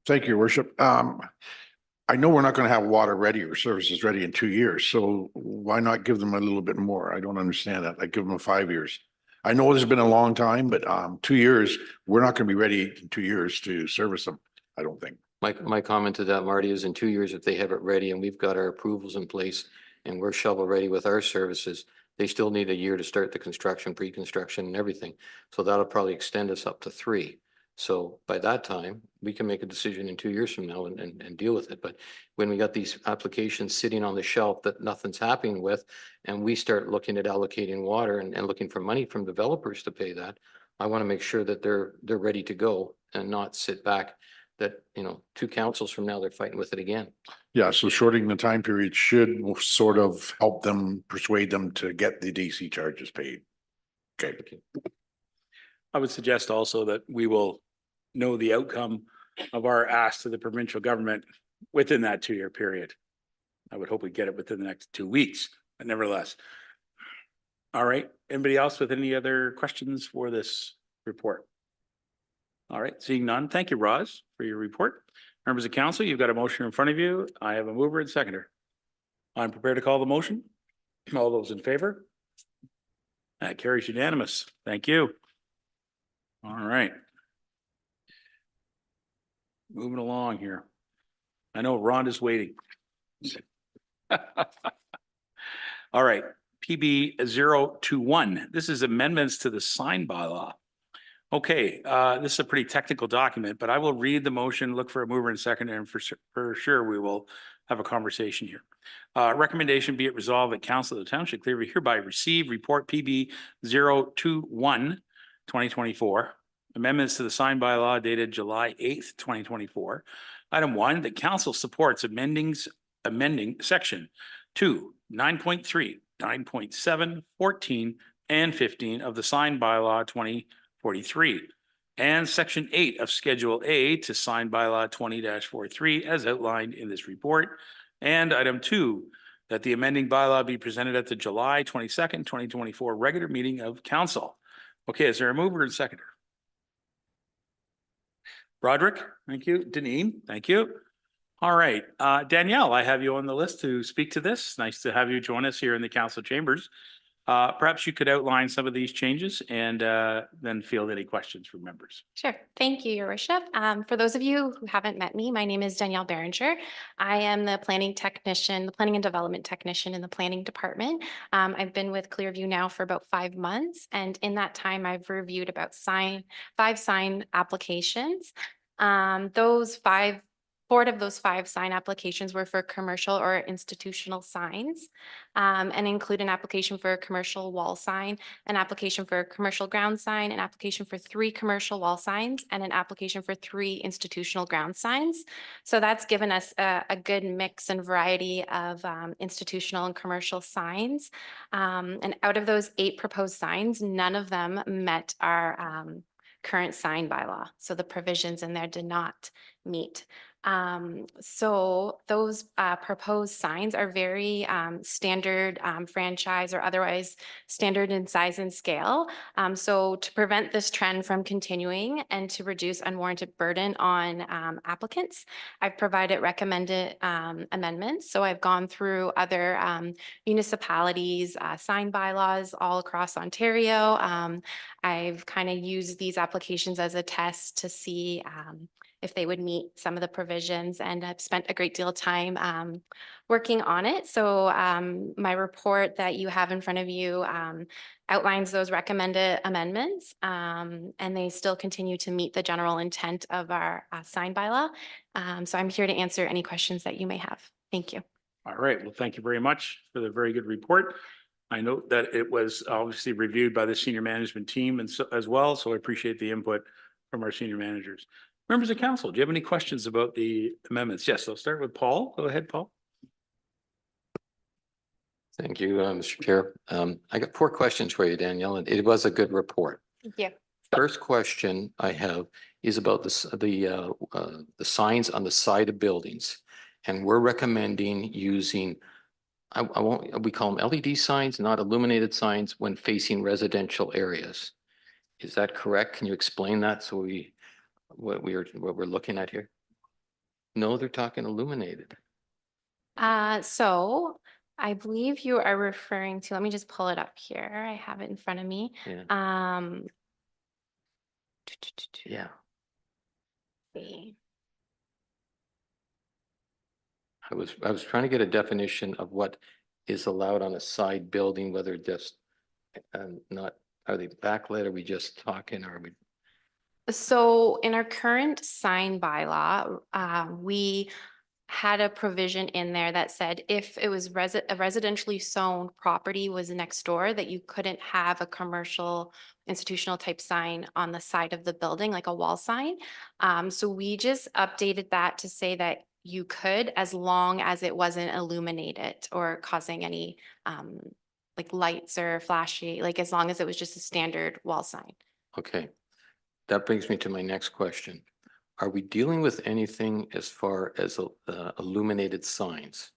Thank you, Your Worship. I know we're not going to have water ready or services ready in 2 years, so why not give them a little bit more? I don't understand that. Like give them 5 years. I know this has been a long time, but 2 years, we're not going to be ready in 2 years to service them, I don't think. My comment to that, Marty, is in 2 years, if they have it ready and we've got our approvals in place and we're shovel ready with our services, they still need a year to start the construction, pre-construction and everything. So that'll probably extend us up to 3. So by that time, we can make a decision in 2 years from now and deal with it. But when we got these applications sitting on the shelf that nothing's happening with, and we start looking at allocating water and looking for money from developers to pay that, I want to make sure that they're ready to go and not sit back that, 2 councils from now, they're fighting with it again. Yeah, so shorting the time period should sort of help them, persuade them to get the DC charges paid. Okay. I would suggest also that we will know the outcome of our ask to the provincial government within that 2-year period. I would hope we get it within the next 2 weeks, but nevertheless. All right. Anybody else with any other questions for this report? All right, seeing none. Thank you, Roz, for your report. Members of council, you've got a motion in front of you. I have a mover and seconder. I'm prepared to call the motion. All those in favor? That carries unanimous. Thank you. All right. Moving along here. I know Rhonda's waiting. All right, PB 021. This is amendments to the sign bylaw. Okay, this is a pretty technical document, but I will read the motion, look for a mover and seconder, and for sure we will have a conversation here. Recommendation be it resolved that Council of the Township Clearview hereby receive report PB 021 2024. Amendments to the sign bylaw dated July 8th, 2024. Item 1, the council supports amending section 2, 9.3, 9.7, 14, and 15 of the sign bylaw 2043, and section 8 of Schedule A to sign bylaw 20-43 as outlined in this report. And item 2, that the amending bylaw be presented at the July 22nd, 2024 regular meeting of council. Okay, is there a mover and seconder? Broderick, thank you. Deneen, thank you. All right, Danielle, I have you on the list to speak to this. Nice to have you join us here in the council chambers. Perhaps you could outline some of these changes and then field any questions from members. Sure. Thank you, Your Worship. For those of you who haven't met me, my name is Danielle Berenger. I am the planning technician, the planning and development technician in the planning department. I've been with Clearview now for about 5 months, and in that time, I've reviewed about 5 sign applications. Four of those 5 sign applications were for commercial or institutional signs, and include an application for a commercial wall sign, an application for a commercial ground sign, an application for 3 commercial wall signs, and an application for 3 institutional ground signs. So that's given us a good mix and variety of institutional and commercial signs. And out of those 8 proposed signs, none of them met our current sign bylaw. So the provisions in there did not meet. So those proposed signs are very standard franchise or otherwise standard in size and scale. So to prevent this trend from continuing and to reduce unwarranted burden on applicants, I've provided recommended amendments. So I've gone through other municipalities, sign bylaws all across Ontario. I've kind of used these applications as a test to see if they would meet some of the provisions, and I've spent a great deal of time working on it. So my report that you have in front of you outlines those recommended amendments, and they still continue to meet the general intent of our sign bylaw. So I'm here to answer any questions that you may have. Thank you. All right, well, thank you very much for the very good report. I note that it was obviously reviewed by the senior management team and so as well, so I appreciate the input from our senior managers. Members of council, do you have any questions about the amendments? Yes, I'll start with Paul. Go ahead, Paul. Thank you, Mr. Chair. I got 4 questions for you, Danielle, and it was a good report. Thank you. First question I have is about the signs on the side of buildings. And we're recommending using, we call them LED signs, not illuminated signs when facing residential areas. Is that correct? Can you explain that so what we're looking at here? No, they're talking illuminated. So I believe you are referring to, let me just pull it up here. I have it in front of me. Yeah. Yeah. See. I was trying to get a definition of what is allowed on a side building, whether just not, are they backlit? Are we just talking? Or are we? So in our current sign bylaw, we had a provision in there that said if it was a residentially zoned property was next door, that you couldn't have a commercial institutional type sign on the side of the building, like a wall sign. So we just updated that to say that you could, as long as it wasn't illuminated or causing any like lights or flashy, like as long as it was just a standard wall sign. Okay. That brings me to my next question. Are we dealing with anything as far as illuminated signs?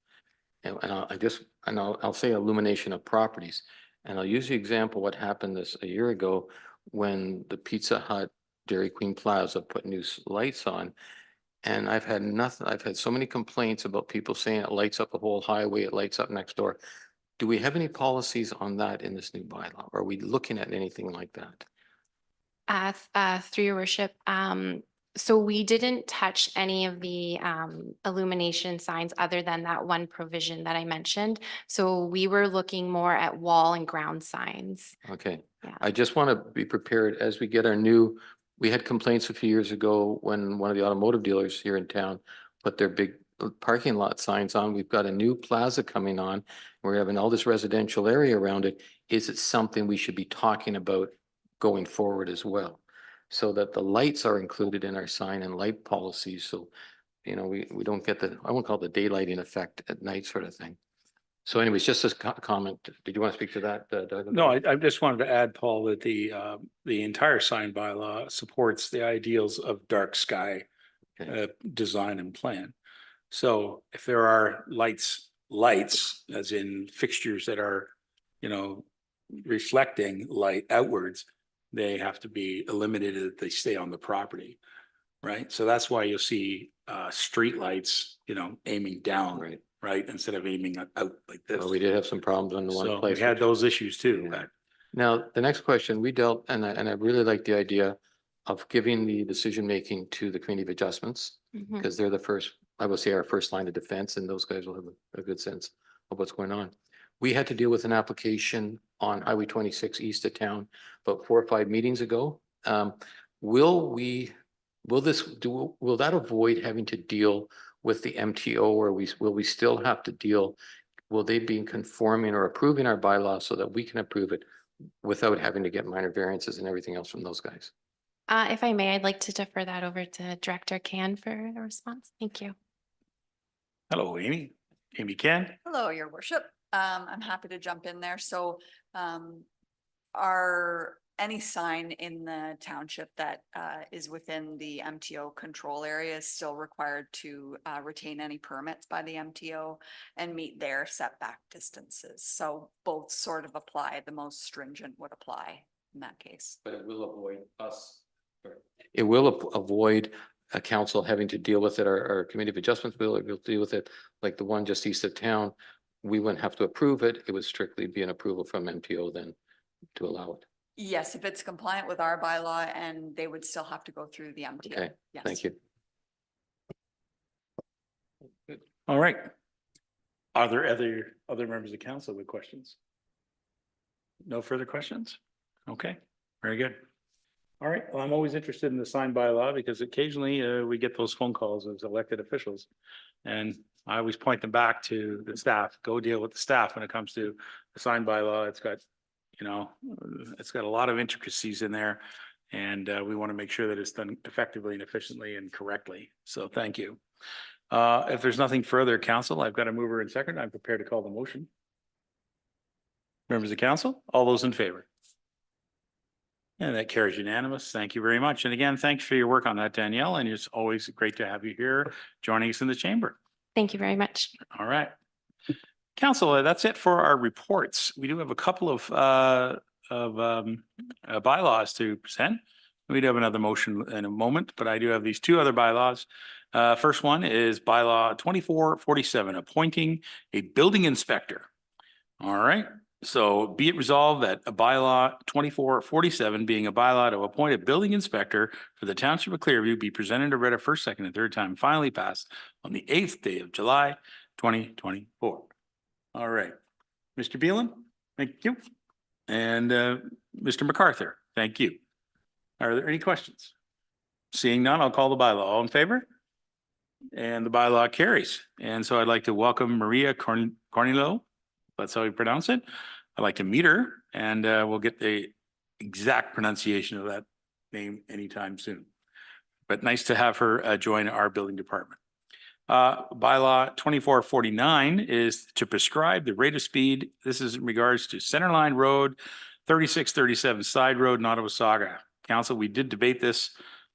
And I'll say illumination of properties. And I'll use the example what happened a year ago when the Pizza Hut Dairy Queen Plaza, put new lights on. And I've had nothing, I've had so many complaints about people saying it lights up the whole highway, it lights up next door. Do we have any policies on that in this new bylaw? Are we looking at anything like that? Through your worship, so we didn't touch any of the illumination signs other than that one provision that I mentioned. So we were looking more at wall and ground signs. Okay, Yeah. I just want to be prepared as we get our new, we had complaints a few years ago when one of the automotive dealers here in town put their big parking lot signs on. We've got a new plaza coming on. We're having all this residential area around it. Is it something we should be talking about going forward as well? So that the lights are included in our sign and light policies. So, you know, we don't get the, I won't call it the daylighting effect at night sort of thing. So anyways, just as comment, did you want to speak to that, Doug? No, I just wanted to add, Paul, that the entire sign bylaw supports the ideals of dark sky Okay. design and plan. So if there are lights, as in fixtures that are, you know, reflecting light outwards, they have to be eliminated if they stay on the property, right? So that's why you'll see street lights, you know, aiming down, Right. right, instead of aiming out like this. Well, we did have some problems on the one So place. we had which- those issues too. Yeah. but- Now, the next question, we dealt, and I really like the idea of giving the decision-making to the community of adjustments, Mhm. because they're the first, I would say, our first line of defense, and those guys will have a good sense of what's going on. We had to deal with an application on Highway 26 east of town about 4 or 5 meetings ago. Will that avoid having to deal with the MTO, or will we still have to deal? Will they be conforming or approving our bylaw so that we can approve it without having to get minor variances and everything else from those guys? If I may, I'd like to defer that over to Director Can for a response. Thank you. Hello, Amy. Amy Ken. Hello, your worship. I'm happy to jump in there. So, are any sign in the township that is within the MTO control area is still required to retain any permits by the MTO and meet their setback distances? So both sort of apply. The most stringent would apply in that case. But it will avoid us. It will avoid a council having to deal with it, our committee of adjustments will deal with it, like the one just east of town. We wouldn't have to approve it. It would strictly be an approval from MTO then to allow it. Yes, if it's compliant with our bylaw, and they would still have to go through the MTO. Okay, Yes. thank you. All right. Are there other members of council with questions? No further questions? Okay, very good. All right, well, I'm always interested in the sign bylaw because occasionally we get those phone calls as elected officials. And I always point them back to the staff, go deal with the staff when it comes to the sign bylaw. It's got, you know, it's got a lot of intricacies in there. And we want to make sure that it's done effectively and efficiently and correctly. So thank you. If there's nothing further, council, I've got a mover and second. I'm prepared to call the motion. Members of council, all those in favor? And that carries unanimous. Thank you very much. And again, thanks for your work on that, Danielle. And it's always great to have you here joining us in the chamber. Thank you very much. All right. Council, that's it for our reports. We do have a couple of bylaws to present. We'd have another motion in a moment, but I do have these two other bylaws. First one is bylaw 2447, appointing a building inspector. All right. So be it resolved that a bylaw 2447 being a bylaw to appoint a building inspector for the township of Clearview be presented and read a first, second, and third time, finally passed on the 8th day of July, 2024. All right. Mr. Beelan, thank you. And Mr. MacArthur, thank you. Are there any questions? Seeing none, I'll call the bylaw. All in favor? And the bylaw carries. And so I'd like to welcome Maria Cornilo. That's how you pronounce it. I'd like to meet her and we'll get the exact pronunciation of that name anytime soon. But nice to have her join our building department. Bylaw 2449 is to prescribe the rate of speed. This is in regards to Centerline Road, 3637 Side Road, Nottawasaga. Council, we did debate this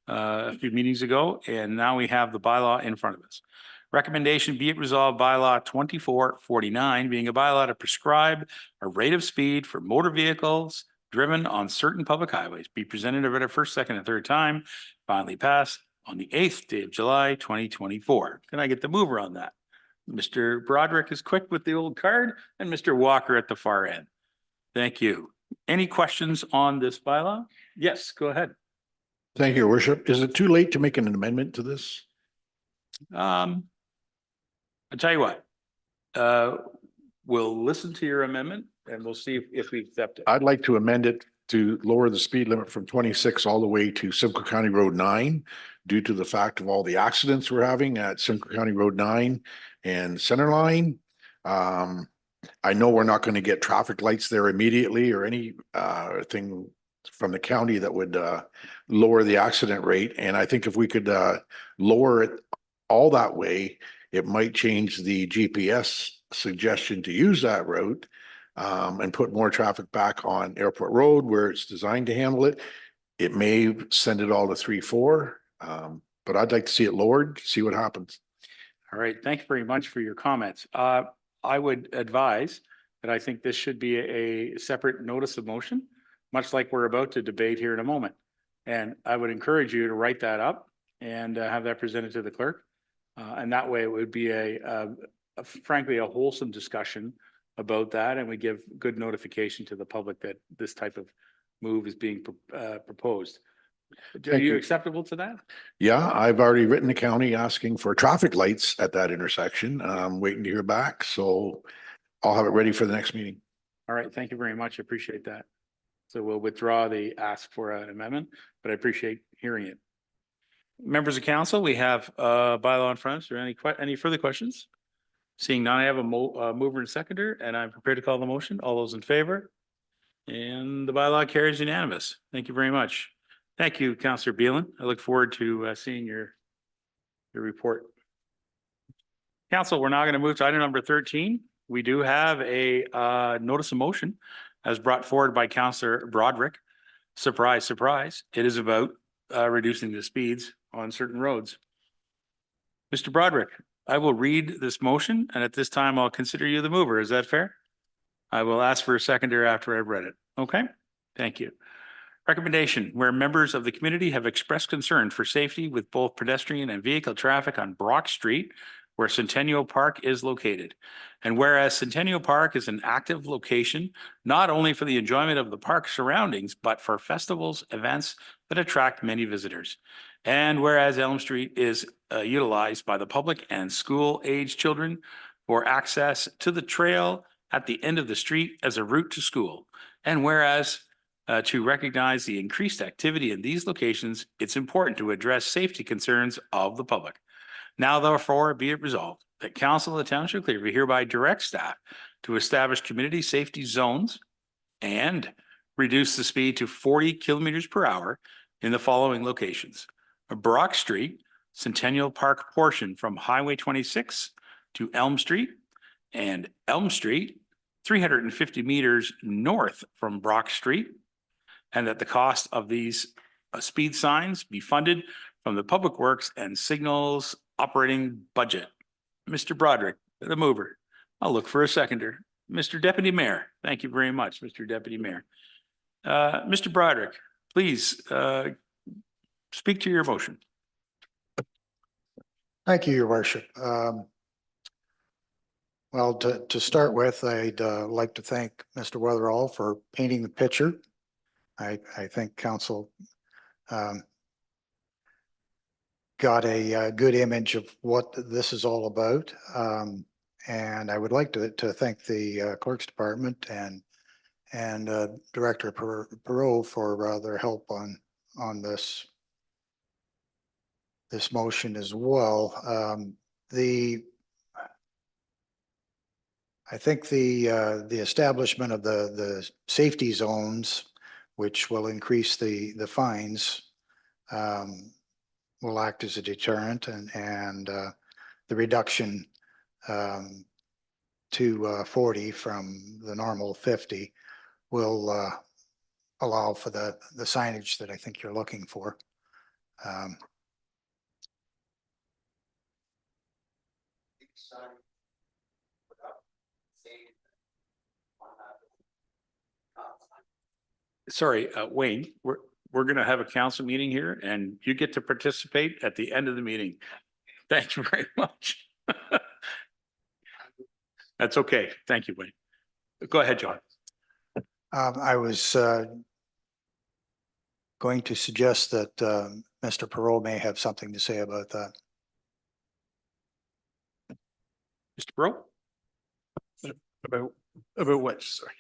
a few meetings ago, and now we have the bylaw in front of us. Recommendation, be it resolved, bylaw 2449 being a bylaw to prescribe a rate of speed for motor vehicles driven on certain public highways be presented and read a first, second, and third time, finally passed on the 8th day of July, 2024. Can I get the mover on that? Mr. Broderick is quick with the old card and Mr. Walker at the far end. Thank you. Any questions on this bylaw? Yes, go ahead. Thank you, Your Worship. Is it too late to make an amendment to this? I'll tell you what, we'll listen to your amendment and we'll see if we accept it. I'd like to amend it to lower the speed limit from 26 all the way to Simcoe County Road 9 due to the fact of all the accidents we're having at Simcoe County Road 9 and Center Line. I know we're not going to get traffic lights there immediately or any thing from the county that would lower the accident rate. And I think if we could lower it all that way, it might change the GPS suggestion to use that route and put more traffic back on Airport Road where it's designed to handle it. It may send it all to 3-4, but I'd like to see it lowered, see what happens. All right, thank you very much for your comments. I would advise that I think this should be a separate notice of motion, much like we're about to debate here in a moment. And I would encourage you to write that up and have that presented to the clerk. And that way it would be frankly, a wholesome discussion about that. And we give good notification to the public that this type of move is being proposed. Are you acceptable to that? Yeah, I've already written the county asking for traffic lights at that intersection. I'm waiting to hear back, so I'll have it ready for the next meeting. All right, thank you very much. I appreciate that. So we'll withdraw the ask for an amendment, but I appreciate hearing it. Members of council, we have a bylaw in front of us. Are there any further questions? Seeing none, I have a mover and seconder, and I'm prepared to call the motion. All those in favor? And the bylaw carries unanimous. Thank you very much. Thank you, Councillor Beelan. I look forward to seeing your report. Council, we're now going to move to item number 13. We do have a notice of motion as brought forward by Councillor Broderick. Surprise, surprise. It is about reducing the speeds on certain roads. Mr. Broderick, I will read this motion, and at this time, I'll consider you the mover. Is that fair? I will ask for a seconder after I've read it. Okay? Thank you. Recommendation, where members of the community have expressed concern for safety with both pedestrian and vehicle traffic on Brock Street, where Centennial Park is located. And whereas Centennial Park is an active location, not only for the enjoyment of the park surroundings, but for festivals, events that attract many visitors. And whereas Elm Street is utilized by the public and school-age children for access to the trail at the end of the street as a route to school. And whereas to recognize the increased activity in these locations, it's important to address safety concerns of the public. Now, therefore, be it resolved that Council of the Township of Clearview hereby directs staff to establish community safety zones and reduce the speed to 40 kilometers per hour in the following locations: Brock Street, Centennial Park portion from Highway 26 to Elm Street, and Elm Street 350 meters north from Brock Street, and that the cost of these speed signs be funded from the Public Works and Signals operating budget. Mr. Broderick, the mover. I'll look for a seconder. Mr. Deputy Mayor, thank you very much, Mr. Deputy Mayor. Mr. Broderick, please speak to your motion. Thank you, Your Worship. Well, to start with, I'd like to thank Mr. Weatherall for painting the picture. I think council got a good image of what this is all about. And I would like to thank the Clerk's Department and Director Perot for their help on this motion as well. I think the establishment of the safety zones, which will increase the fines, will act as a deterrent, and the reduction to 40 from the normal 50 will allow for the signage that I think you're looking for. Sorry, Wayne, we're gonna have a council meeting here and you get to participate at the end of the meeting. Thank you very much. That's okay. Thank you, Wayne. Go ahead, John. I was going to suggest that Mr. Perot may have something to say about that. Mr. Bro? About what, sorry?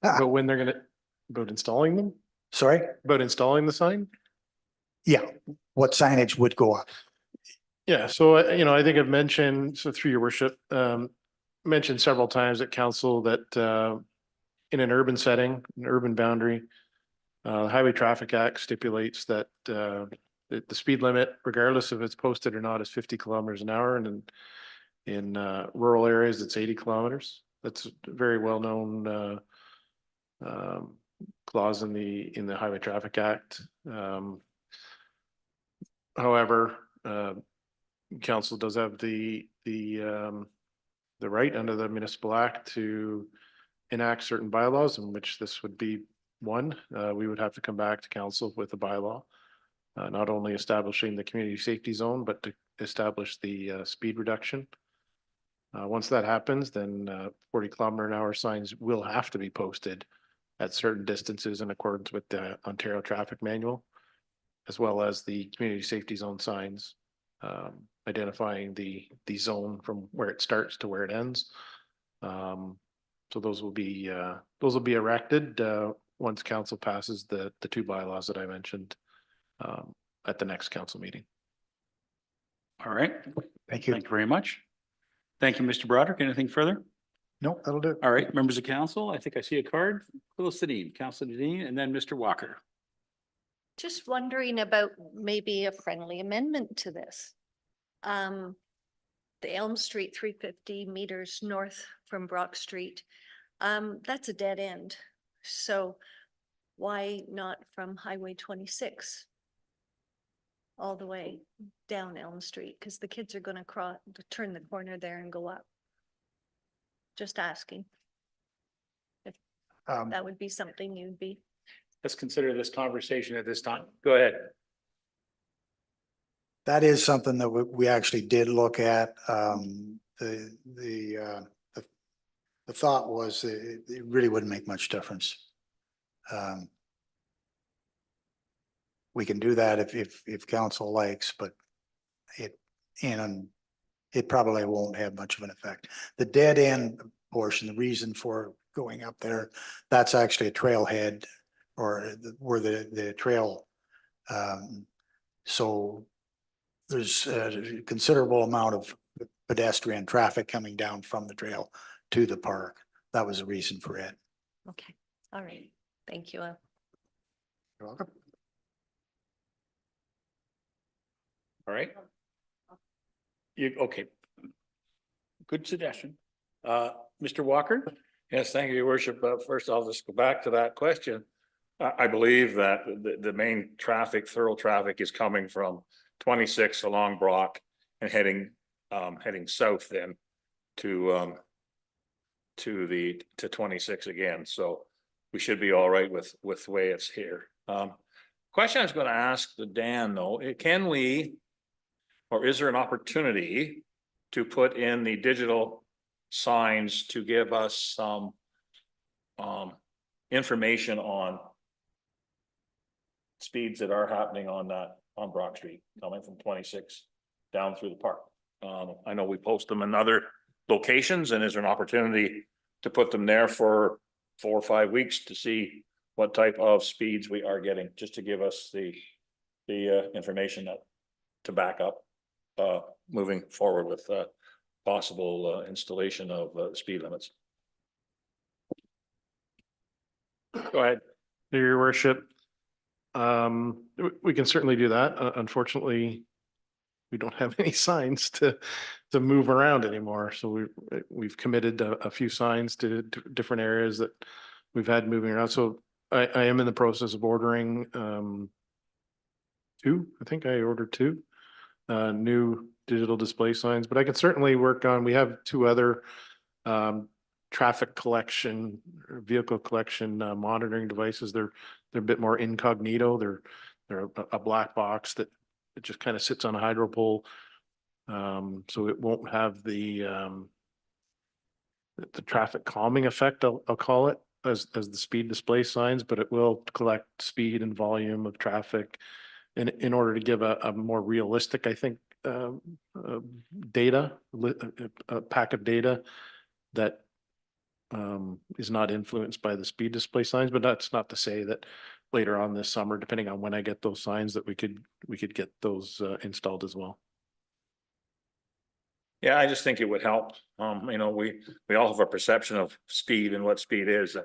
About when they're gonna, about installing them, Sorry? about installing the sign? Yeah, what signage would go up? Yeah, so I think I've mentioned, so through your worship, mentioned several times at council that in an urban setting, an urban boundary, the Highway Traffic Act stipulates that the speed limit, regardless if it's posted or not, is 50 kilometers an hour, and in rural areas, it's 80 kilometers. That's a very well-known clause in the Highway Traffic Act. However, council does have the right under the municipal act to enact certain bylaws, in which this would be one. We would have to come back to council with a bylaw, not only establishing the community safety zone, but to establish the speed reduction. Once that happens, then 40-kilometer-an-hour signs will have to be posted at certain distances in accordance with the Ontario Traffic Manual, as well as the community safety zone signs, identifying the zone from where it starts to where it ends. So those will be erected once council passes the two bylaws that I mentioned at the next council meeting. All right. Thank you. Thank you very much. Thank you, Mr. Broderick. Anything further? No, that'll do. All right, members of council, I think I see a card. Councilor Sedin, and then Mr. Walker. Just wondering about maybe a friendly amendment to this. The Elm Street 350 meters north from Brock Street, that's a dead end. So why not from Highway 26? All the way down Elm Street, because the kids are gonna turn the corner there and go up. Just asking. If that would be something you'd be. Let's consider this conversation at this time. Go ahead. That is something that we actually did look at. The thought was it really wouldn't make much difference. We can do that if council likes, but it probably won't have much of an effect. The dead end portion, the reason for going up there, that's actually a trailhead or where the trail. So there's a considerable amount of pedestrian traffic coming down from the trail to the park. That was the reason for it. Okay, all right, thank you. You're welcome. All right. Okay. Good suggestion. Mr. Walker? Yes, thank you, your worship. First, I'll just go back to that question. I believe that the main thorough traffic is coming from 26 along Brock and heading south then to 26 again. So we should be all right with the way it's here. Question I was going to ask to Dan though, can we, or is there an opportunity to put in the digital signs to give us some information on speeds that are happening on Brock Street, coming from 26 down through the park? I know we post them in other locations, and is there an opportunity to put them there for 4 or 5 weeks to see what type of speeds we are getting, just to give us the information to back up moving forward with possible installation of speed limits? Go ahead. Your worship, we can certainly do that. Unfortunately, we don't have any signs to move around anymore. So we've committed a few signs to different areas that we've had moving around. So I am in the process of ordering 2. I think I ordered 2 new digital display signs, but I can certainly work on. We have 2 other traffic collection, or vehicle collection, monitoring devices. They're a bit more incognito. They're a black box that it just kind of sits on a hydro pole. So it won't have the traffic calming effect, I'll call it, as the speed display signs, but it will collect speed and volume of traffic in order to give a more realistic, I think, data, a pack of data that is not influenced by the speed display signs. But that's not to say that later on this summer, depending on when I get those signs, that we could get those installed as well. Yeah, I just think it would help. You know, we all have a perception of speed and what speed is.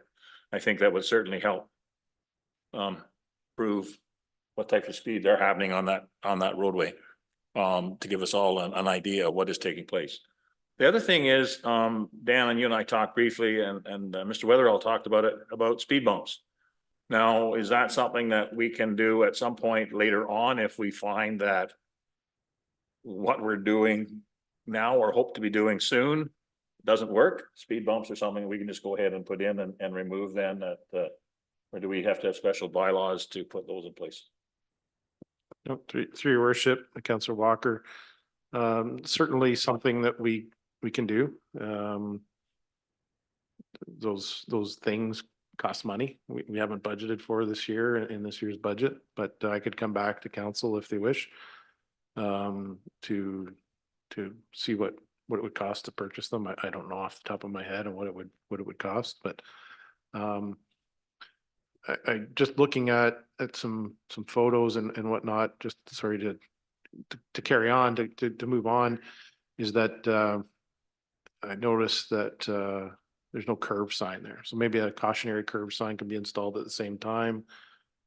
I think that would certainly help prove what type of speed they're happening on that roadway, to give us all an idea of what is taking place. The other thing is, Dan and you and I talked briefly, and Mr. Weatherall talked about it, about speed bumps. Now, is that something that we can do at some point later on if we find that what we're doing now or hope to be doing soon doesn't work? Speed bumps are something we can just go ahead and put in and remove then, or do we have to have special bylaws to put those in place? No, through your worship, Councillor Walker, certainly something that we can do. Those things cost money. We haven't budgeted for this year in this year's budget, but I could come back to council if they wish, to see what it would cost to purchase them. I don't know off the top of my head and what it would cost, but I just looking at some photos and whatnot, just sorry to carry on, to move on, is that I noticed that there's no curb sign there. So maybe a cautionary curb sign can be installed at the same time.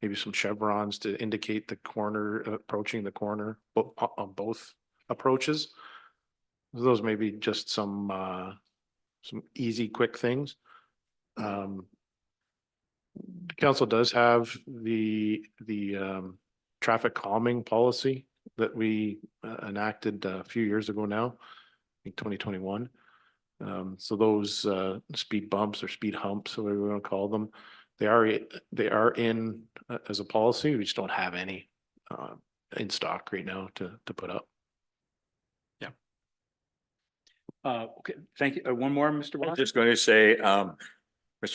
Maybe some chevrons to indicate the corner, approaching the corner on both approaches. Those may be just some easy, quick things. Council does have the traffic calming policy that we enacted a few years ago now, I think 2021. So those speed bumps or speed humps, whatever we want to call them, they are in as a policy. We just don't have any in stock right now to put up. Yeah. Okay, thank you. One more, Mr. I'm Walker? just going to say, Mr.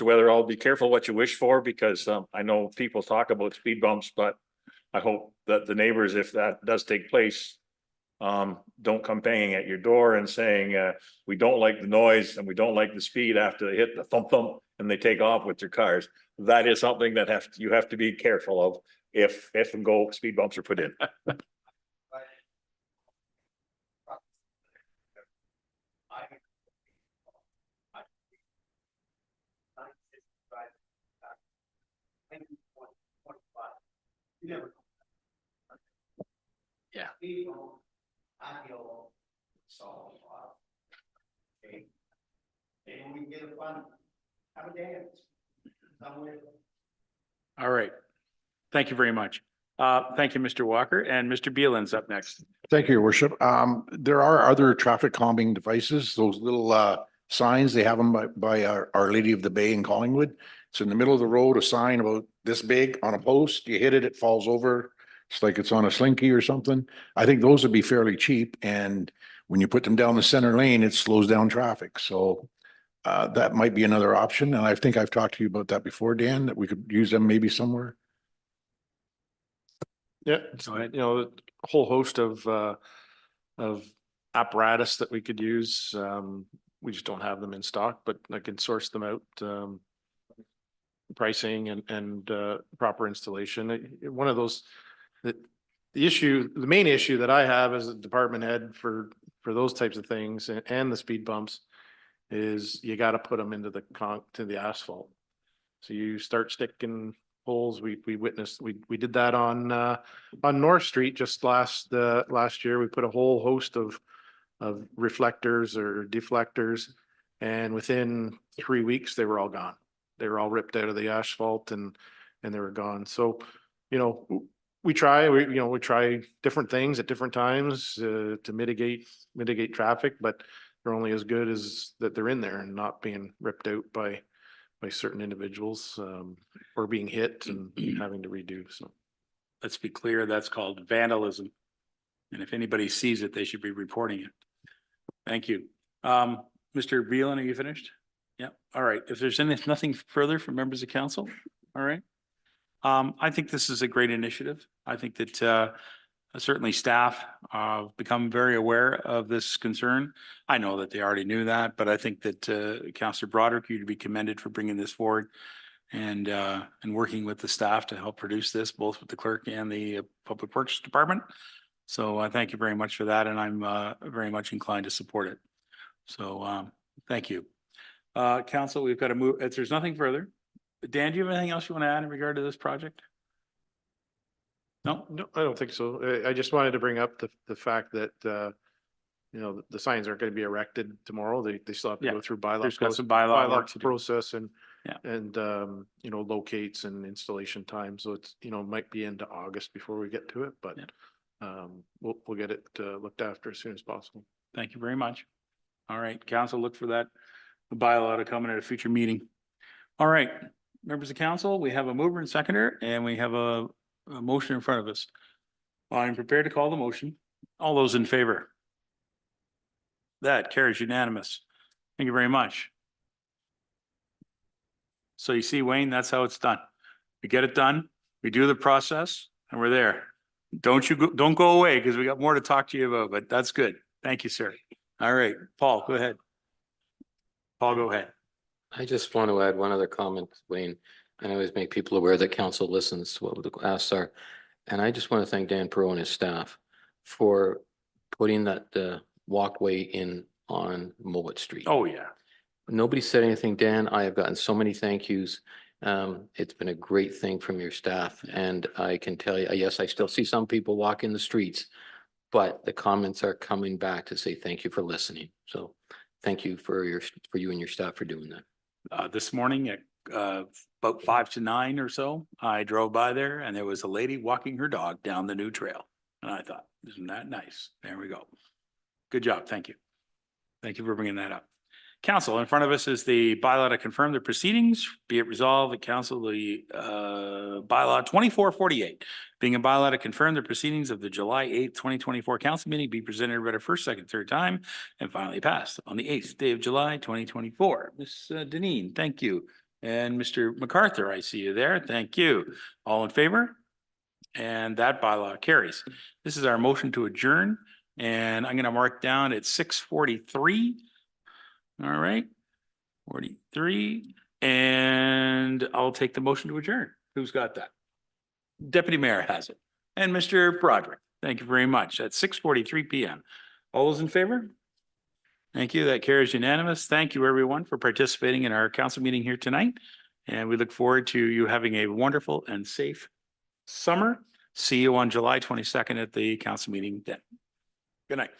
Weatherall, be careful what you wish for, because I know people talk about speed bumps, but I hope that the neighbors, if that does take place, don't come banging at your door and saying, we don't like the noise and we don't like the speed after they hit the thump thump and they take off with their cars. That is something that you have to be careful of if and go speed bumps are put in. Yeah. And we get a fun, have a dance somewhere. All right. Thank you very much. Thank you, Mr. Walker, and Mr. Beelan's up next. Thank you, Your Worship. There are other traffic calming devices, those little signs, they have them by Our Lady of the Bay in Collingwood. It's in the middle of the road, a sign about this big on a post. You hit it, it falls over. It's like it's on a slinky or something. I think those would be fairly cheap, and when you put them down the center lane, it slows down traffic. So that might be another option. And I think I've talked to you about that before, Dan, that we could use them maybe somewhere. Yeah, you know, a whole host of apparatus that we could use. We just don't have them in stock, but I can source them out. Pricing and proper installation. One of those, the main issue that I have as a department head for those types of things and the speed bumps is you got to put them into the asphalt. So you start sticking holes. We witnessed, we did that on North Street just last year. We put a whole host of reflectors or deflectors, and within 3 weeks they were all gone. They were all ripped out of the asphalt and they were gone. So, you know, we try different things at different times to mitigate traffic, but are only as good as that they're in there and not being ripped out by certain individuals, or being hit and having to redo, so. Let's be clear, that's called vandalism. And if anybody sees it, they should be reporting it. Thank you. Mr. Beelen, are you finished? Yeah, all right. If there's nothing further from members of council, all right. I think this is a great initiative. I think that certainly staff become very aware of this concern. I know that they already knew that, but I think that Councillor Broderick, you'd be commended for bringing this forward and working with the staff to help produce this, both with the clerk and the Public Works Department. So I thank you very much for that, and I'm very much inclined to support it. So thank you. Council, we've got to move, if there's nothing further. Dan, do you have anything else you want to add in regard to this project? No? No, I don't think so. I just wanted to bring up the fact that, you know, the signs aren't going to be erected tomorrow. They still have to Yeah, go through bylaw. there's got some bylaw work to do. Process and, Yeah. and, you know, locates and installation time. So it's, you know, might be into August before we get to it, but, we'll get it, looked after as soon as possible. Thank you very much. All right, council, look for that bylaw to come in at a future meeting. All right, members of council, we have a mover and seconder, and we have a motion in front of us. I'm prepared to call the motion. All those in favor? That carries unanimous. Thank you very much. So you see, Wayne, that's how it's done. We get it done, we do the process, and we're there. Don't go away, because we got more to talk to you about, but that's good. Thank you, sir. All right, Paul, go ahead. Paul, go ahead. I just want to add one other comment, Wayne. I always make people aware that council listens to what the asks are. And I just want to thank Dan Pro and his staff for putting that walkway in on Mowat Street. Oh, yeah. Nobody said anything, Dan. I have gotten so many thank yous. It's been a great thing from your staff. And I can tell you, yes, I still see some people walk in the streets, but the comments are coming back to say thank you for listening. So thank you for you and your staff for doing that. This morning at about 5 to 9 or so, I drove by there and there was a lady walking her dog down the new trail. And I thought, isn't that nice? There we go. Good job. Thank you. Thank you for bringing that up. Council, in front of us is the bylaw to confirm the proceedings. Be it resolved that council, the bylaw 2448, being a bylaw to confirm the proceedings of the July 8th, 2024 council meeting, be presented read a first, second, third time, and finally passed on the 8th day of July, 2024. Ms. Deneen, thank you. And Mr. MacArthur, I see you there. Thank you. All in favor? And that bylaw carries. This is our motion to adjourn, and I'm going to mark down at 6:43. All right, 43, and I'll take the motion to adjourn. Who's got that? Deputy Mayor has it. And Mr. Broderick, thank you very much. At 6:43 PM. All those in favor? Thank you. That carries unanimous. Thank you, everyone, for participating in our council meeting here tonight. And we look forward to you having a wonderful and safe summer. See you on July 22nd at the council meeting then. Good night.